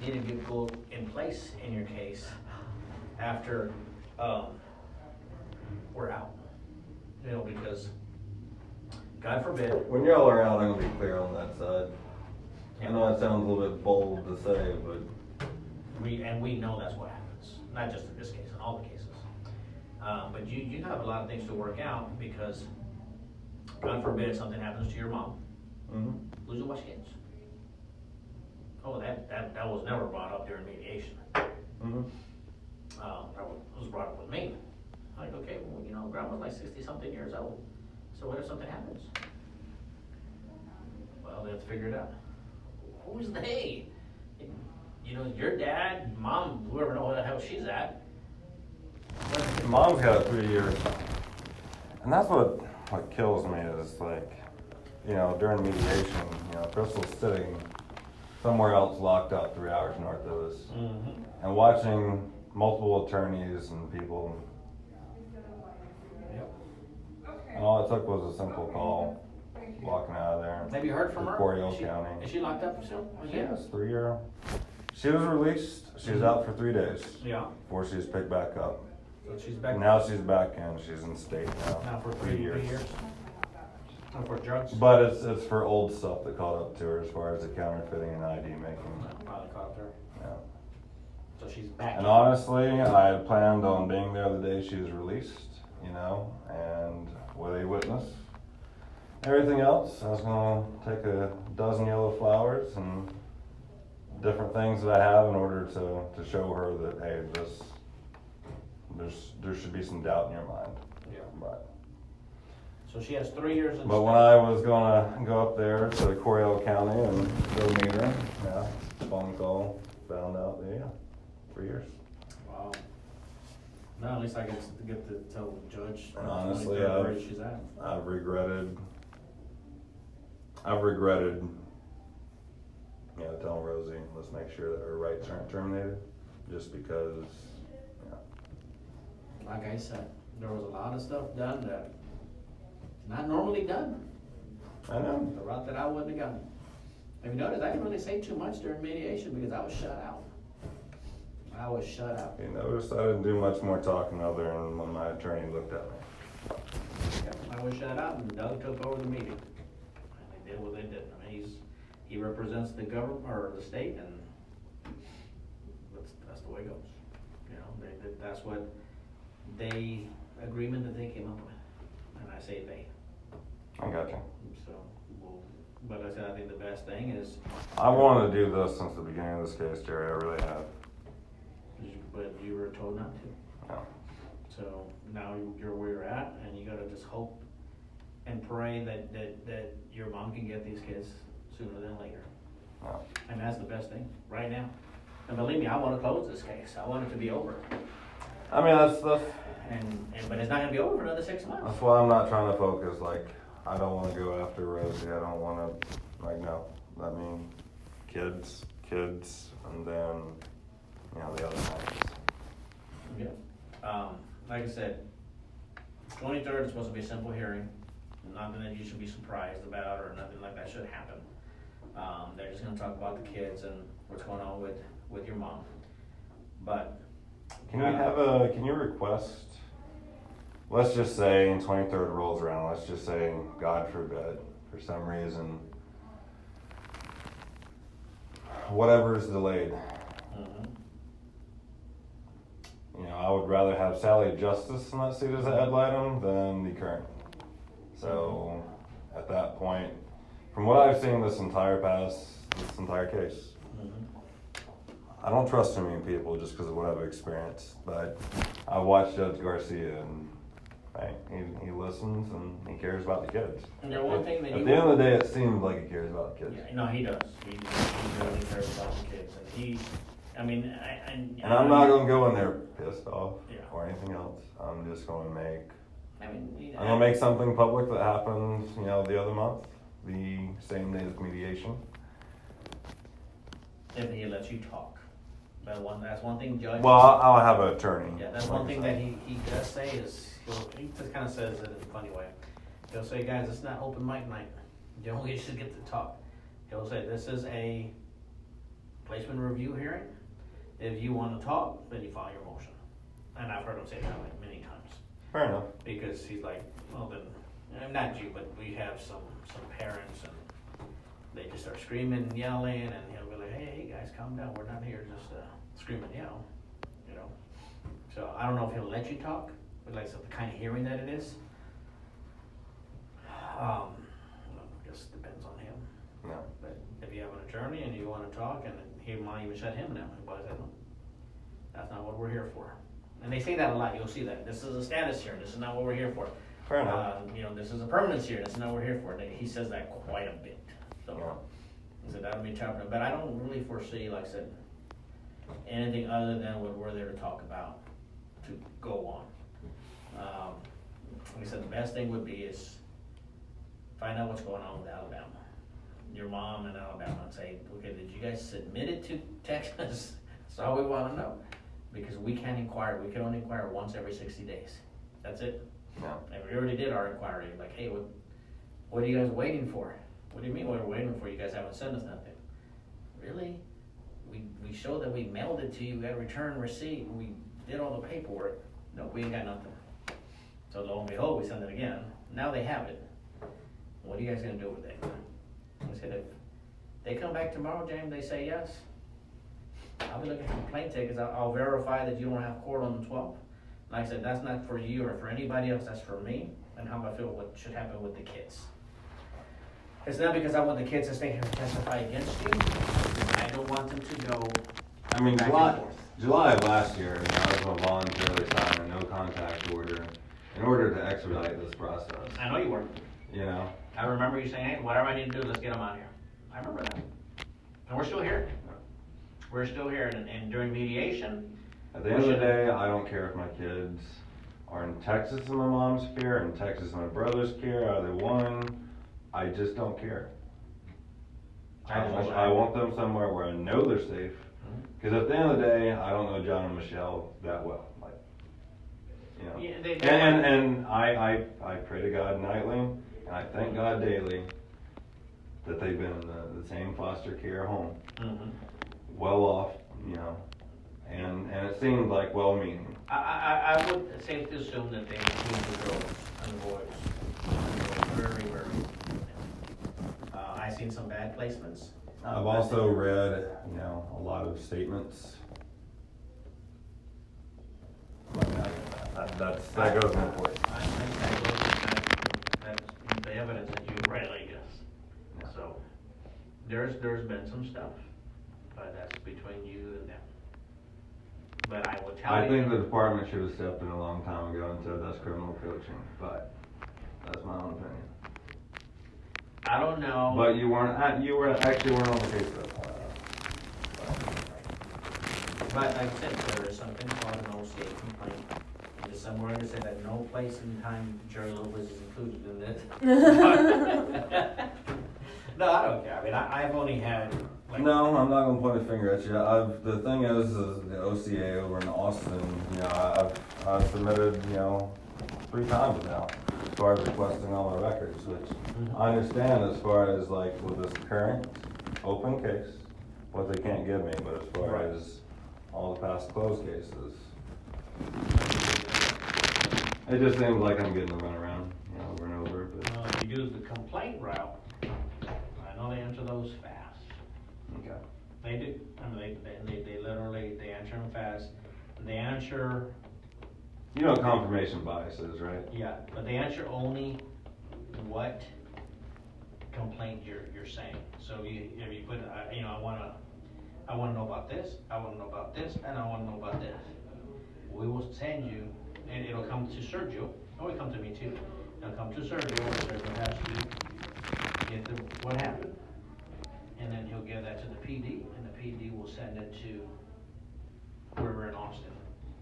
need to be put in place in your case after we're out. Because God forbid. When y'all are out, I'm gonna be clear on that side. I know it sounds a little bit bold to say, but We know that's what happens, not just in this case, in all the cases. But you have a lot of things to work out because, God forbid, something happens to your mom. mm-hmm. Who's to watch kids? Oh, that was never brought up during mediation. Mm-hmm. That was brought up with me. Like, okay, well, you know, grandma's like 60-something years old. So what if something happens? Well, they have to figure it out. Who's they? You know, your dad, mom, whoever know where the hell she's at. Mom's got 3 years. And that's what kills me is like, you know, during mediation, you know, Crystal's sitting somewhere else locked up 3 hours north of us. Mm-hmm. And watching multiple attorneys and people. Yep. And all it took was a simple call, walking out of there. Have you heard from to her? Coryell Is she- County. Is she locked up still? Yes, 3 year. She was released. She was out for 3 days Yeah. before she was picked back up. So she's back Now she's back in. She's in state now. now for 3 years. And for drugs? But it's for old stuff that caught up to her as far as the counterfeiting and ID making. Probably caught up to her. Yeah. So she's back. And honestly, I had planned on being there the day she was released, you know, and with a witness. Everything else, I was gonna take a dozen yellow flowers and different things that I have in order to show her that, hey, there should be some doubt in your mind. Yeah. But So she has 3 years in when I was gonna go up there to Coryell County and go meet her, yeah, phone call, found out, yeah, 3 years. Wow. No, at least I get to tell the judge. And honestly, where she's at. I've regretted, you know, telling Rosie, let's make sure that her rights aren't terminated, just because, Like I said, there was a lot of stuff done that not normally done. I know. The route that I wouldn't have gone. Have you noticed I didn't really say too much during mediation because I was shut out. I was shut out. You noticed I didn't do much more talking other than when my attorney looked at me. I was shut out and Doug took over the meeting. And they did what they did. I mean, he represents the government or the state and that's the way it goes. You know, that's what agreement that they came up with. And I say they. I got you. So, but I said, I think the best thing is, I wanted to do this since the beginning of this case, Jerry, I really have. but you were told not to. Yeah. So now you're where you're at, and you gotta just hope and pray that your mom can get these kids sooner than later. Yeah. And that's the best thing, right now. And believe me, I wanna close this case, I want it to be over. I mean, that's But it's not gonna be over for another 6 months. why I'm not trying to focus, like, I don't wanna go after Rosie, I don't wanna, no, I mean, kids, and then, you know, the other things. Yeah. Like I said, 23rd is supposed to be a simple hearing, nothing that you should be surprised about or nothing like that should happen. They're just gonna talk about the kids and what's going on with your mom. But. Can you request, let's just say 23rd rolls around, let's just say, God forbid, for some reason, whatever is delayed. Mm-hmm. You know, I would rather have Sally Justice in that seat as a head item than the current. So, at that point, from what I've seen this entire case, Mm-hmm. I don't trust too many people just because of what I've experienced, but I watched Judge Garcia and he listens and he cares about the kids. And the one thing that At the end of the day, it seems like he cares about the kids. Yeah, no, he does. He really cares about the kids, and And I'm not gonna go in there pissed off Yeah. or anything else. I'm just gonna I'm make something public that happened, you know, the other month, the same day as mediation. If he lets you talk. That's one thing Judge. Well, I'll have an attorney. Yeah, that's one thing that he does say is, he just kind of says it in a funny way. He'll say, guys, it's not open mic night. You don't get to get to talk. He'll say, this is a placement review hearing. If you want to talk, then you file your motion. And I've heard him say that like many times. Fair enough. Because he's like, well then, not you, but we have some parents and they just start screaming and yelling, and he'll be like, hey guys, calm down, we're not here just scream and yell, you know. So I don't know if he'll let you talk, but like so the kind of hearing that it is, well, I guess it depends on him. No. But if you have an attorney and you want to talk, and he might even shut him down, but I said, no, that's not what we're here for. And they say that a lot. You'll see that. This is a status here. This is not what we're here for. Fair enough. You know, this is a permanence here. This is not what we're here for. And he says that quite a bit. So, Yeah. he said that'll be tough. But I don't really foresee, like I said, anything other than what we're there to talk about, to go on. Like I said, the best thing would be is find out what's going on with Alabama. Your mom in Alabama, and say, okay, did you guys submit it to Texas? That's all we want to know. Because we can't inquire. We can only inquire once every 60 days. That's it. No. And we already did our inquiry. Like, hey, what are you guys waiting for? What do you mean what we're waiting for? You guys haven't sent us nothing. Really? We showed that we mailed it to you. We got a return receipt. We did all the paperwork. No, we ain't got nothing. So lo and behold, we send it again. Now they have it. What are you guys going to do with it? I said, if they come back tomorrow, James, they say yes, I'll be looking for complaint tickets. I'll verify that you don't have court on the 12th. Like I said, that's not for you or for anybody else. That's for me and how I feel what should happen with the kids. It's not because I want the kids to stay here and testify against you. I don't want them to go. I mean, back and forth. July of last year, I was going to voluntarily sign a no contact order in order to expedite this process. I know you were. You know? I remember you saying, hey, whatever I need to do, let's get them out here. I remember that. And we're still here. We're still here, and during mediation. At the end of the day, I don't care if my kids are in Texas and my mom's care, in Texas and my brother's care, either one. I just don't care. I want them somewhere where I know they're safe. Because at the end of the day, I don't know John and Michelle that well. Like, you know. Yeah, and I pray to God nightly, and I thank God daily that they've been in the same foster care home. Mm-hmm. Well off, you know, and it seemed like well-meaning. I would safe to assume that they include the girls and the boys. Very, very. I've seen some bad placements. I've also read, you know, a lot of statements. That goes no point. I think that's the evidence that you read, I guess. Yeah. So there's been some stuff. But that's between you and them. But I will tell you. I think the department should have stepped in a long time ago and said that's criminal coaching, but that's my own opinion. I don't know. But you actually weren't on the case though. But like I said, there is something called an OCA complaint. There's somewhere to say that no place in time Jerry Lopez is included in this. No, I don't care. I mean, I've only had. No, I'm not gonna point a finger at you. The thing is the OCA over in Austin. You know, I've submitted 3 times now as far as requesting all my records, which I understand as far as like with this current open case, what they can't give me, but as far as all the past closed cases, it just seems like I'm getting the runaround, over and over. But if you do the complaint route, I know they answer those fast. Okay. They do. I mean, they literally, they answer them fast. They answer. You know what confirmation bias is, right? Yeah, but they answer only what complaint you're saying. So if you put, I want to know about this, I want to know about this, and I want to know about this. We will send you, and it'll come to Sergio. It will come to me too. It'll come to Sergio, and Sergio has to get what happened. And then he'll give that to the PD, and the PD will send it to whoever in Austin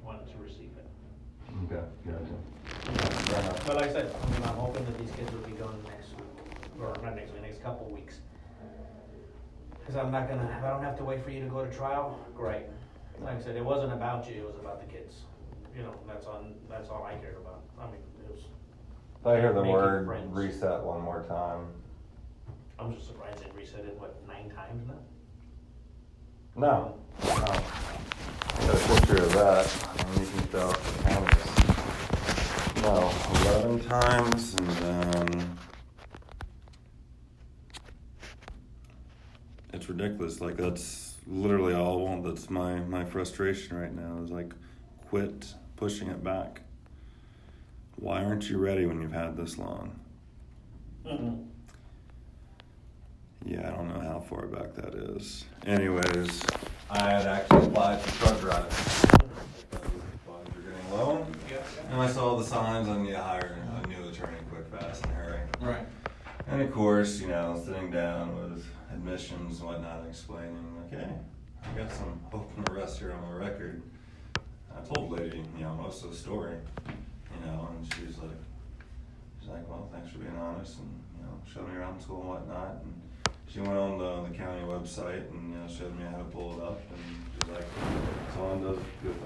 wanted to receive it. Okay, gotcha. But like I said, I'm hoping that these kids will be done next week, or not next week, next couple of weeks. Because if I don't have to wait for you to go to trial, great. Like I said, it wasn't about you, it was about the kids. That's all I cared about. I mean, it was. If I hear the making word friends. reset one more time. I'm just surprised they reset it, 9 times now? No. Got a picture of that, and you can tell how many. No, 11 times, and then it's ridiculous. Like, that's literally all I want. That's my frustration right now is like, quit pushing it back. Why aren't you ready when you've had this long? Mm-mm. Yeah, I don't know how far back that is. Anyways, I had actually applied for truck driving. Funds were getting low, and I saw the signs on you hire a new attorney quick, fast, and hurry. Right. And of course, you know, sitting down with admissions and whatnot, explaining, okay, I got some open arrests here on my record. I told the lady, you know, most of the story, you know, and she's like, well, thanks for being honest, and, you know, showed me around school and whatnot. And she went on the county website and, you know, showed me how to pull it up, and she's like, someone does,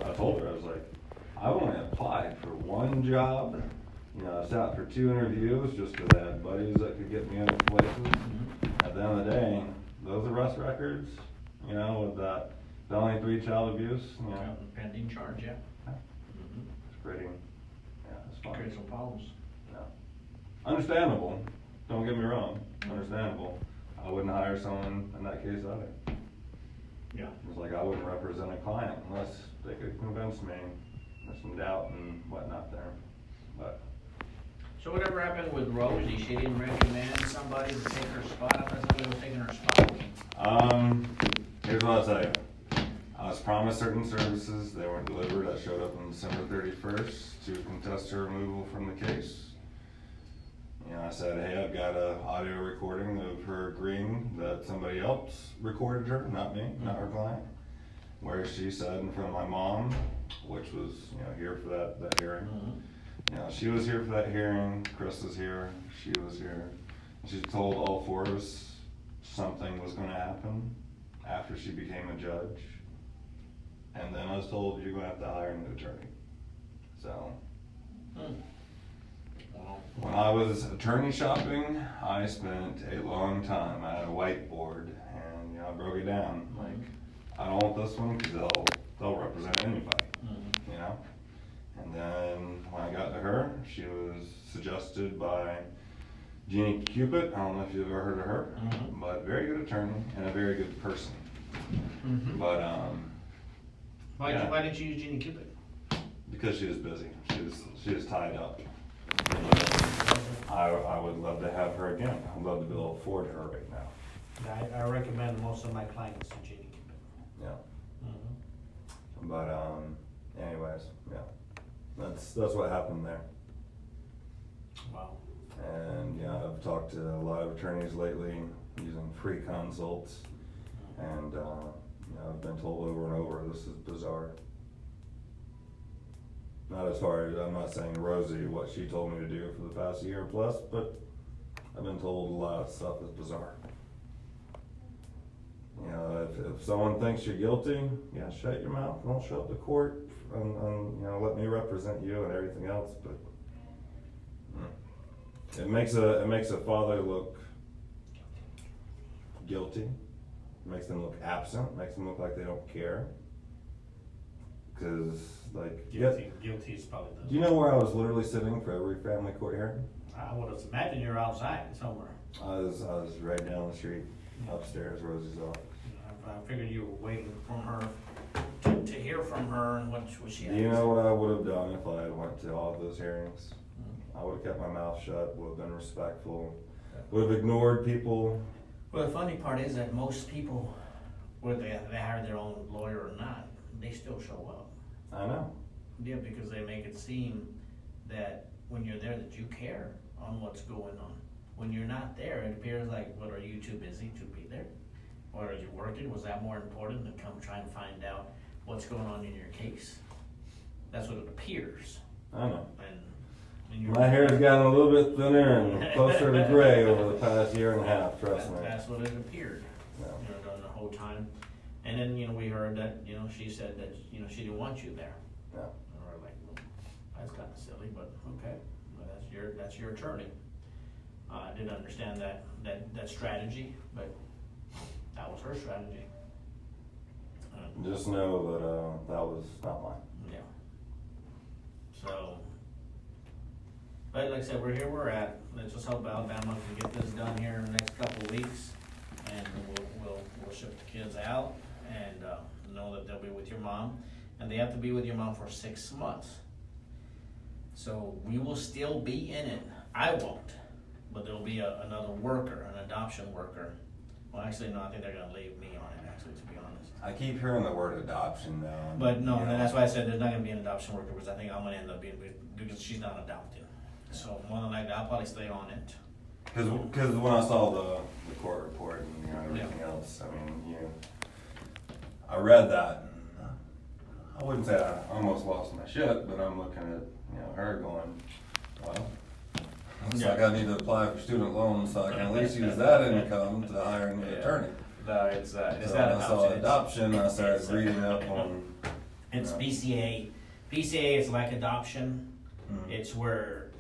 I told her, I was like, I've only applied for one job. You know, I sat for 2 interviews just because I had buddies that could get me into places. Mm-hmm. At the end of the day, those arrest records, you know, with that felony 3 child abuse, you know. Pending charge, yeah. It's pretty, yeah, it's fine. Create some problems. Yeah. Understandable, don't get me wrong, understandable. I wouldn't hire someone in that case either. Yeah. It's like I wouldn't represent a client unless they could convince me there's some doubt and whatnot there, but. So whatever happened with Rosie, she didn't recommend somebody to take her spot? I thought somebody was taking her spot. Here's what I'll tell you. I was promised certain services, they weren't delivered. I showed up on December 31st to contest her removal from the case. You know, I said, hey, I've got a audio recording of her agreeing that somebody else recorded her, not me, not her client. Where she said in front of my mom, which was, you know, here for that hearing. Mm-hmm. You know, she was here for that hearing, Chris was here, she was here. She told all 4 of us something was gonna happen after she became a judge. And then I was told, you're gonna have to hire a new attorney. So, when I was attorney shopping, I spent a long time. I had a whiteboard and, you know, I broke it down. Like, I don't want this one because they'll represent anybody, you know? And then when I got to her, she was suggested by Jeannie Cupid. I don't know if you've ever heard of her, but very good attorney and a very good person. But Why didn't you use Jeannie Cupid? because she was busy, she was tied up. I would love to have her again. I'd love to be able to afford her right now. I recommend most of my clients to Jeannie Cupid. Yeah. But anyways, yeah. That's what happened there. Wow. And yeah, I've talked to a lot of attorneys lately using free consults, and you know, I've been told over and over, this is bizarre. Not as far as, I'm not saying Rosie, what she told me to do for the past year plus, but I've been told a lot of stuff is bizarre. You know, if someone thinks you're guilty, yeah, shut your mouth, don't show up to court, and you know, let me represent you and everything else, but it makes a father look guilty, it makes them look absent, makes them look like they don't care. Cause like, Guilty is probably do you know where I was literally sitting for every family court hearing? I would have imagined you're outside somewhere. I was right down the street, upstairs, Rosie's office. I figured you were waiting from her to hear from her and what she had. Do you know what I would have done if I had went to all of those hearings? I would have kept my mouth shut, would have been respectful, would have ignored people. Well, the funny part is that most people, whether they hire their own lawyer or not, they still show up. I know. Yeah, because they make it seem that when you're there that you care on what's going on. When you're not there, it appears like, what, are you too busy to be there? Or are you working? Was that more important than come try and find out what's going on in your case? That's what it appears. I know. And My hair's gotten a little bit thinner and closer to gray over the past year and a half, trust me. That's what it appeared, Yeah. you know, during the whole time. And then, you know, we heard that, you know, she said that, you know, she didn't want you there. Yeah. And we're like, well, that's kind of silly, but okay, well, that's your attorney. I didn't understand that strategy, but that was her strategy. Just know that that was not mine. Yeah. So, but like I said, we're here, we're at. Let's just hope Alabama can get this done here in the next couple of weeks, and we'll ship the kids out and, know that they'll be with your mom, and they have to be with your mom for 6 months. So we will still be in it. I won't, but there'll be another worker, an adoption worker. Well, actually, no, I think they're gonna leave me on it, actually, to be honest. I keep hearing the word adoption now. But no, you know. that's why I said there's not gonna be an adoption worker, because I think I'm gonna end up being, because she's not adopted. So more than likely, I'll probably stay on it. Because when I saw the court report and everything else, I mean, I read that, and I wouldn't say I almost lost my shit, but I'm looking at her going, well, looks like I need to apply for student loans so I can at least use that income to hire a new attorney. No, it's So not when I saw adoption. adoption, I started reading up on. It's BCA. BCA is like adoption. Mhm. It's where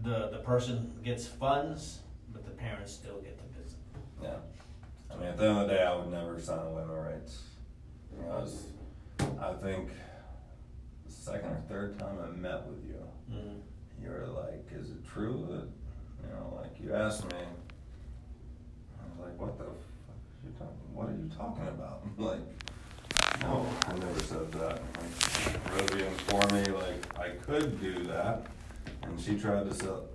the person gets funds, but the parents still get to visit. Yeah. I mean, at the end of the day, I would never sign away my rights. I think the second or third time I met with you, you were like, is it true that, like you asked me, I was like, what the fuck what are you talking about? I'm like, no, I never said that. Like, Rosie informed me, like, I could do that, and she tried to sell.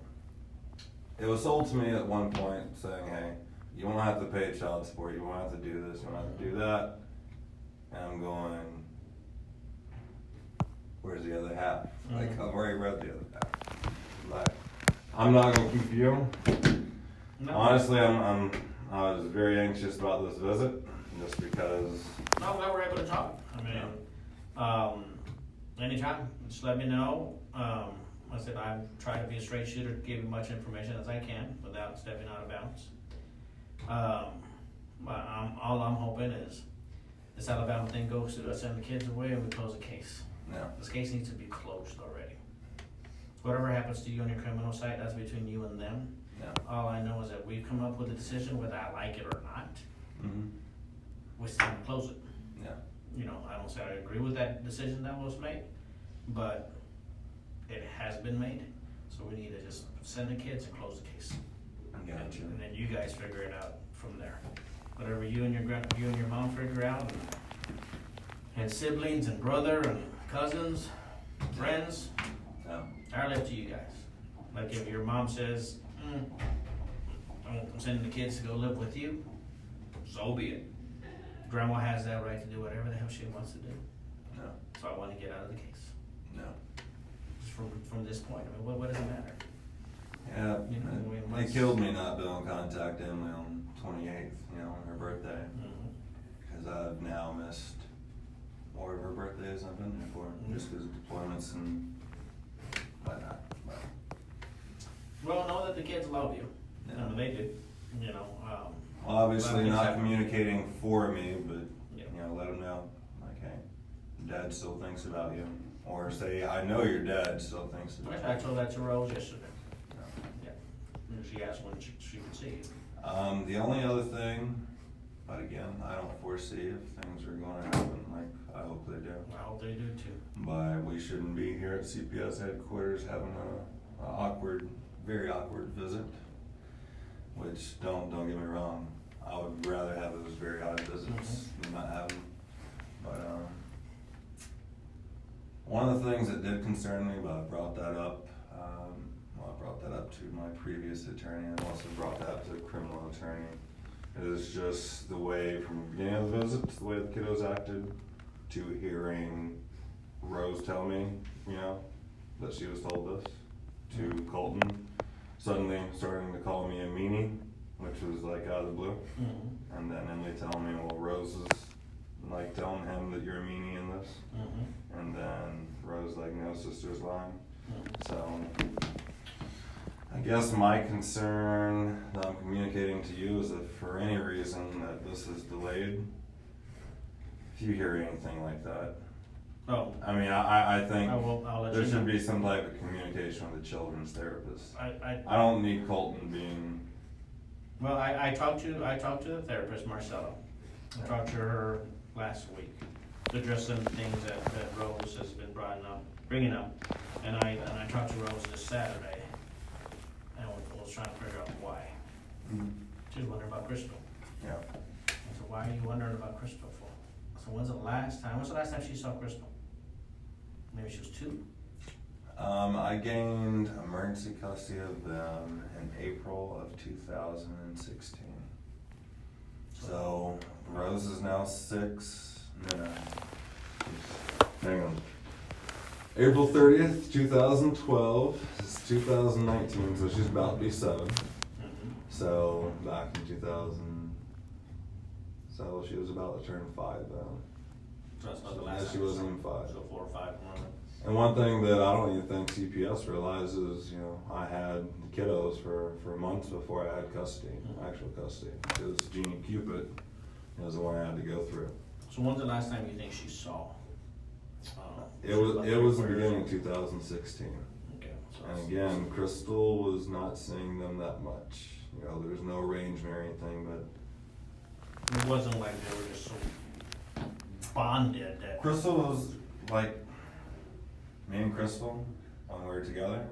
It was sold to me at one point saying, hey, you won't have to pay child support, you won't have to do this, you won't have to do that. And I'm going, where's the other half? Like, I've already read the other half. Like, I'm not gonna keep you. No. Honestly, I was very anxious about this visit, just because. No, I'm glad we're able to talk. I mean, anytime, just let me know. I said I try to be a straight shooter, give you much information as I can without stepping out of bounds. But all I'm hoping is this Alabama thing goes through, I send the kids away and we close the case. Yeah. This case needs to be closed already. Whatever happens to you on your criminal side, that's between you and them. Yeah. All I know is that we've come up with a decision, whether I like it or not, Mm-hmm. we still have to close it. Yeah. I don't say I agree with that decision that was made, but it has been made, so we need to just send the kids and close the case. Gotcha. And then you guys figure it out from there. Whatever you and your mom figure out, and siblings and brother and cousins, friends, Yeah. are left to you guys. Like if your mom says, I'm sending the kids to go live with you, so be it. Grandma has that right to do whatever the hell she wants to do. No. So I want to get out of the case. No. Just from this point, I mean, what does it matter? Yeah. You know, we It must- killed me not being able to contact Emily on 28th, on her birthday. Because I've now missed more of her birthdays I've been there for, just because of deployments and whatnot. But, Well, know that the kids love you. Yeah. I mean, they do. well, obviously Well, not exactly. communicating for me, but Yeah. let them know, like, hey, Dad still thinks about you, or say, I know your dad still thinks about you. I told that to Rose yesterday. No. Yeah. And she asked when she could see you. The only other thing, but again, I don't foresee if things are going to happen, like I hope they do. I hope they do too. But we shouldn't be here at CPS headquarters having a awkward, very awkward visit. Which don't get me wrong, I would rather have those very odd visits than not have them. But one of the things that did concern me, but I brought that up. I brought that up to my previous attorney, and also brought that up to the criminal attorney. Is just the way from the beginning of the visit, the way the kiddos acted, to hearing Rose tell me, that she was told this, to Colton suddenly starting to call me a meanie, which was like out of the blue. And then Emily telling me, well, Rose is like telling him that you're a meanie in this. And then Rose like, no, sister's lying. So I guess my concern that I'm communicating to you is if for any reason that this is delayed, if you hear anything like that, Oh, I mean, I think I'll let there you should know. be some type of communication with the children's therapist. I I don't need Colton being, Well, I talked to the therapist, Marcella. I talked to her last week to address some things that Rose has been bringing up. And I talked to Rose this Saturday, and was trying to figure out why. She was wondering about Crystal. yeah, why are you wondering about Crystal for? So when's the last time she saw Crystal? Maybe she was 2. I gained emergency custody of them in April of 2016. So Rose is now 6. No. Hang on. April 30th, 2012. This is 2019, so she's about to be 7. So back in 2000, so she was about to turn 5 then. So that's not the Yeah, last time. she wasn't even 5. So 4 or 5 more. And one thing that I don't even think CPS realizes, you know, I had the kiddos for months before I had custody, actual custody. Because Jeannie Cupid was the one I had to go through. So when's the last time you think she saw? It was the beginning of 2016. Okay. So And again, Crystal was not seeing them that much. You know, there was no arrangement or anything, but it wasn't like they were just so bonded that. Crystal was like, me and Crystal, when we were together,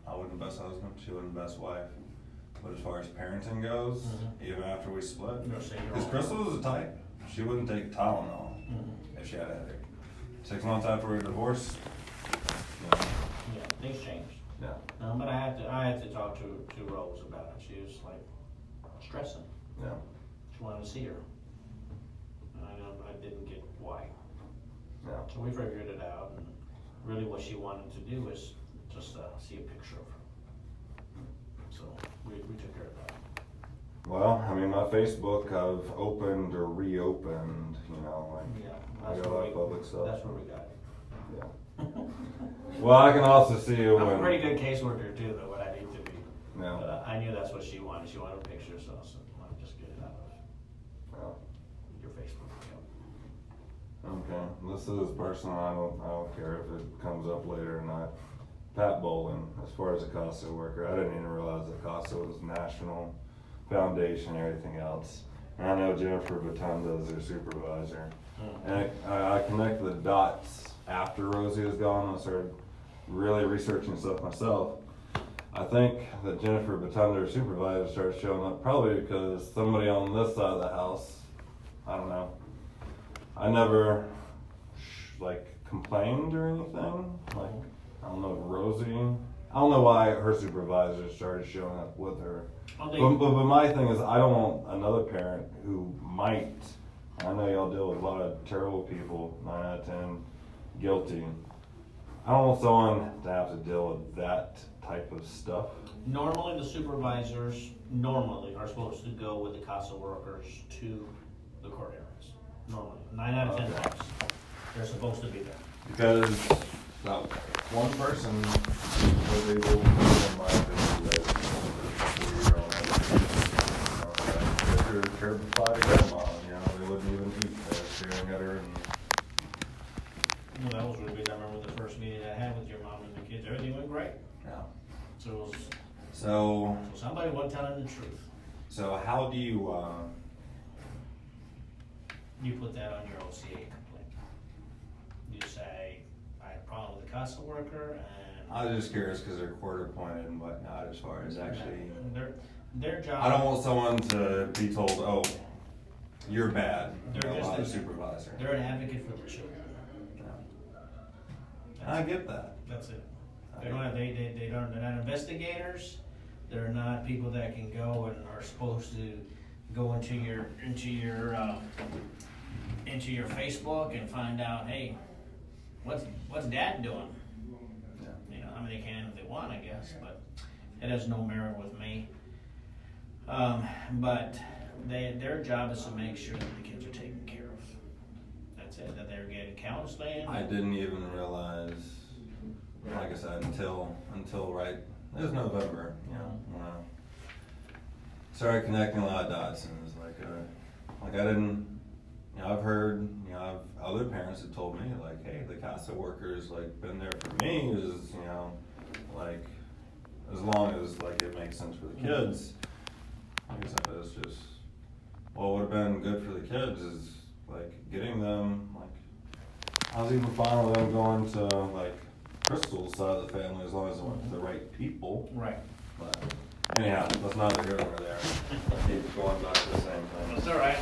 I wasn't the best husband, she wasn't the best wife. But as far as parenting goes, even after we split, You're saying you're because all- Crystal was the type, she wouldn't take Tylenol if she had a headache. 6 months after we were divorced, you know, Yeah, things changed. yeah. But I had to talk to Rose about it. She was like stressing. Yeah. She wanted to see her. And I didn't get why. Yeah. So we figured it out, and really what she wanted to do is just see a picture of her. So we took care of that. Well, I mean, my Facebook, I've opened or reopened, you know, like, Yeah, I got a lot of public stuff. That's where we got it. Yeah. Well, I can also see you I'm a when, pretty good caseworker too, though, what I need to be. yeah, But I knew that's what she wanted. She wanted a picture, so I said, "Well, just get it out of yeah. your Facebook account." Okay, this is personal, I don't care if it comes up later or not. Pat Bolin, as far as a CASA worker, I didn't even realize that CASA was national foundation and everything else. And I know Jennifer Batunda is their supervisor. And I connected the dots after Rosie was gone. I started really researching stuff myself. I think that Jennifer Batunda, her supervisor, started showing up probably because somebody on this side of the house, I don't know, I never complained or anything. Like, I don't know if Rosie, I don't know why her supervisor started showing up with her. But my thing is, I don't want another parent who might, I know y'all deal with a lot of terrible people, 9 out of 10 guilty. I don't want someone to have to deal with that type of stuff. Normally, the supervisors are supposed to go with the CASA workers to the court areas. Normally, 9 out of 10 times, they're supposed to be there. Because that one person was able to, in my opinion, if you're terrified of grandma, you know, they wouldn't even eat there, staring at her. Well, that was really good. I remember the first meeting I had with your mom and the kids. Everything went great. Yeah. So it was, So somebody wasn't telling the truth. So how do you, You put that on your OCA complaint. You say, I had a problem with the CASA worker, and I was just curious because they're court appointed and whatnot as far as actually, their job. I don't want someone to be told, oh, you're bad, They're you know, just by the a- supervisor. They're an advocate for the children. And I get that. That's it. They're not, they're not investigators. They're not people that can go and are supposed to go into your Facebook and find out, hey, what's dad doing? Yeah. You know, I mean, they can if they want, I guess, but it has no merit with me. But their job is to make sure that the kids are taken care of. That's it, that they're getting counseling. I didn't even realize, like I said, until right, it was November, you know, when I started connecting a lot of dots, and it was like I didn't, you know, I've heard, you know, other parents have told me, like, hey, the CASA worker's, like, been there for me, is, you know, like, as long as, like, it makes sense for the kids. Like I said, it's just, what would have been good for the kids is, like, getting them, like, I was even fine with them going to, like, Crystal's side of the family as long as it went to the right people. Right. But anyhow, that's neither here nor there. I keep going back to the same thing. That's all right.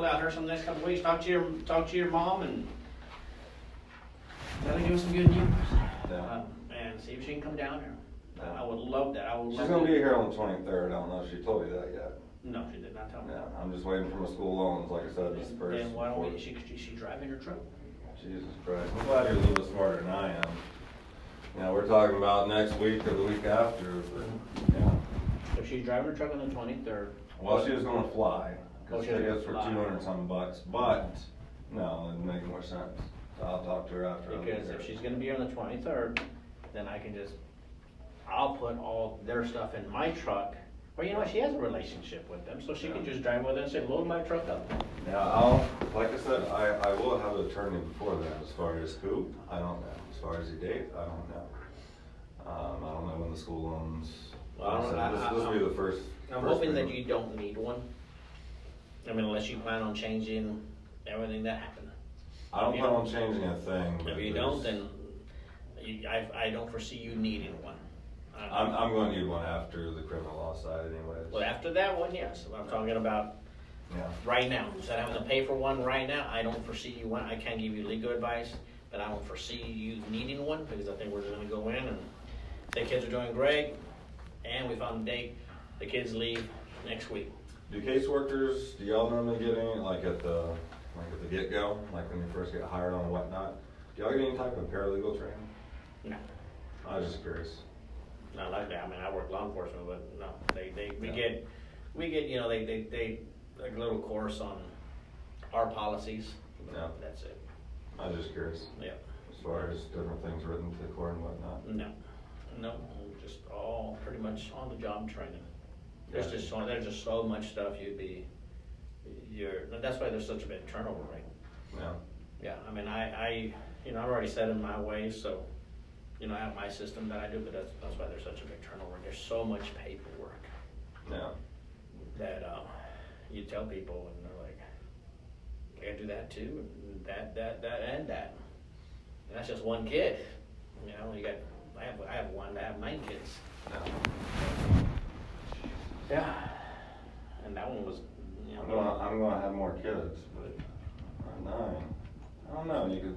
out here some next couple of weeks, talk to your mom and try to give us some good news. Yeah. And see if she can come down here. Yeah. I would love that. She's gonna be here on the 23rd. I don't know if she told you that yet. No, she did not tell me. Yeah, I'm just waiting for my school loans, like I said, this first. Then why don't we, is she driving her truck? Jesus Christ, I'm glad you're a little bit smarter than I am. You know, we're talking about next week or the week after, but, yeah. So she's driving her truck on the 23rd. Well, she was gonna fly, Oh, cause she was tickets gonna for fly. 200 some bucks, but, no, it'd make more sense. So I'll talk to her after. I'm Because here. if she's gonna be here on the 23rd, then I'll put all their stuff in my truck. Or you know what, she has a relationship with them, so she can just drive with them and say, load my truck up. Yeah, like I said, I will have an attorney before that. As far as who, I don't know. As far as the date, I don't know. I don't know when the school loans. Well, I don't know. This will be the first. I'm first hoping that payment. you don't need one. I mean, unless you plan on changing everything that happened. I don't plan on changing a thing. but If you don't, then I don't foresee you needing one. I'm going to need one after the criminal law side anyways. Well, after that one, yes. I'm talking about Yeah. right now. Instead of having to pay for one right now, I don't foresee you one. I can't give you legal advice, but I don't foresee you needing one because I think we're gonna go in and the kids are doing great. And we found a date. The kids leave next week. Do caseworkers, do y'all normally get any, like at the get-go, like when you first get hired on and whatnot? Do y'all get any type of paralegal training? No, I was just curious. not like that. I mean, I work law enforcement, but no, we Yeah. get, you know, they like a little course on our policies. Yeah. That's it. I was just curious. Yeah. As far as different things written to the court and whatnot. No, just all pretty much on the job training. There's Yeah. just so much stuff that's why there's such a big turnover rate. Yeah. Yeah, I mean, I've already set in my ways, so, you know, I have my system that I do, but that's why there's such a big turnover. There's so much paperwork Yeah. that, you tell people and they're like, I gotta do that too, and that. And that's just one kid, you know, I have 9 kids. Yeah. Yeah. And that one was, you I'm know. gonna have more kids, but 9. I don't know. You could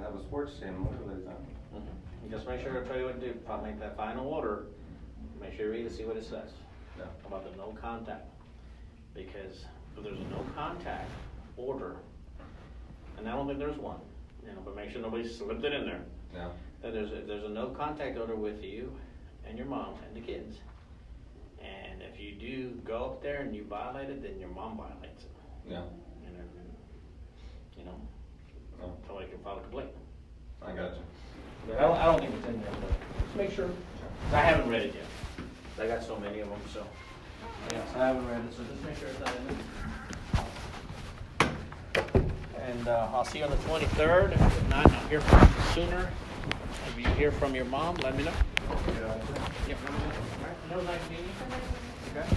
have a sports team. What do they think? Mhm. Just make sure I tell you what to do. Make that final order. Make sure you read it, see what it says Yeah. about the no contact. Because if there's a no contact order, and I don't think there's one, you know, but make sure nobody slipped it in there. Yeah. That there's a no contact order with you and your mom and the kids. And if you do go up there and you violate it, then your mom violates it. Yeah. And then, you know, No, somebody can file a complaint. I got you. But I don't think it's in there, but just make sure. I haven't read it yet. I got so many of them, so. Yes, I haven't read it, so just make sure it's not in there. And I'll see you on the 23rd. If not, I'll hear from you sooner. If you hear from your mom, let me know. Yep, let me know. All right, that was nice meeting you. Okay.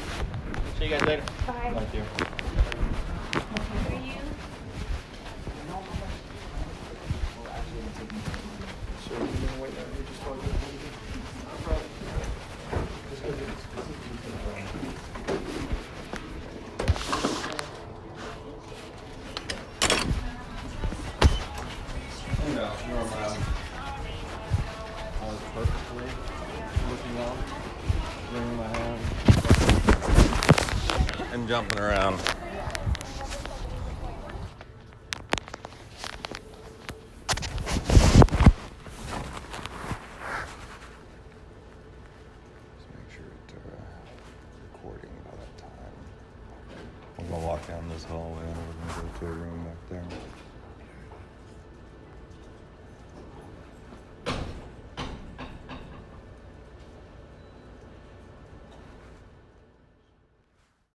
See you guys later. Bye. Thank you. Are you? So you're gonna wait there, you're just talking. Just go get it. No, you're around. I was purposely looking up, wringing my hand. And jumping around. Just make sure it's recording by that time. We're gonna walk down this hallway and we're gonna go to a room back there.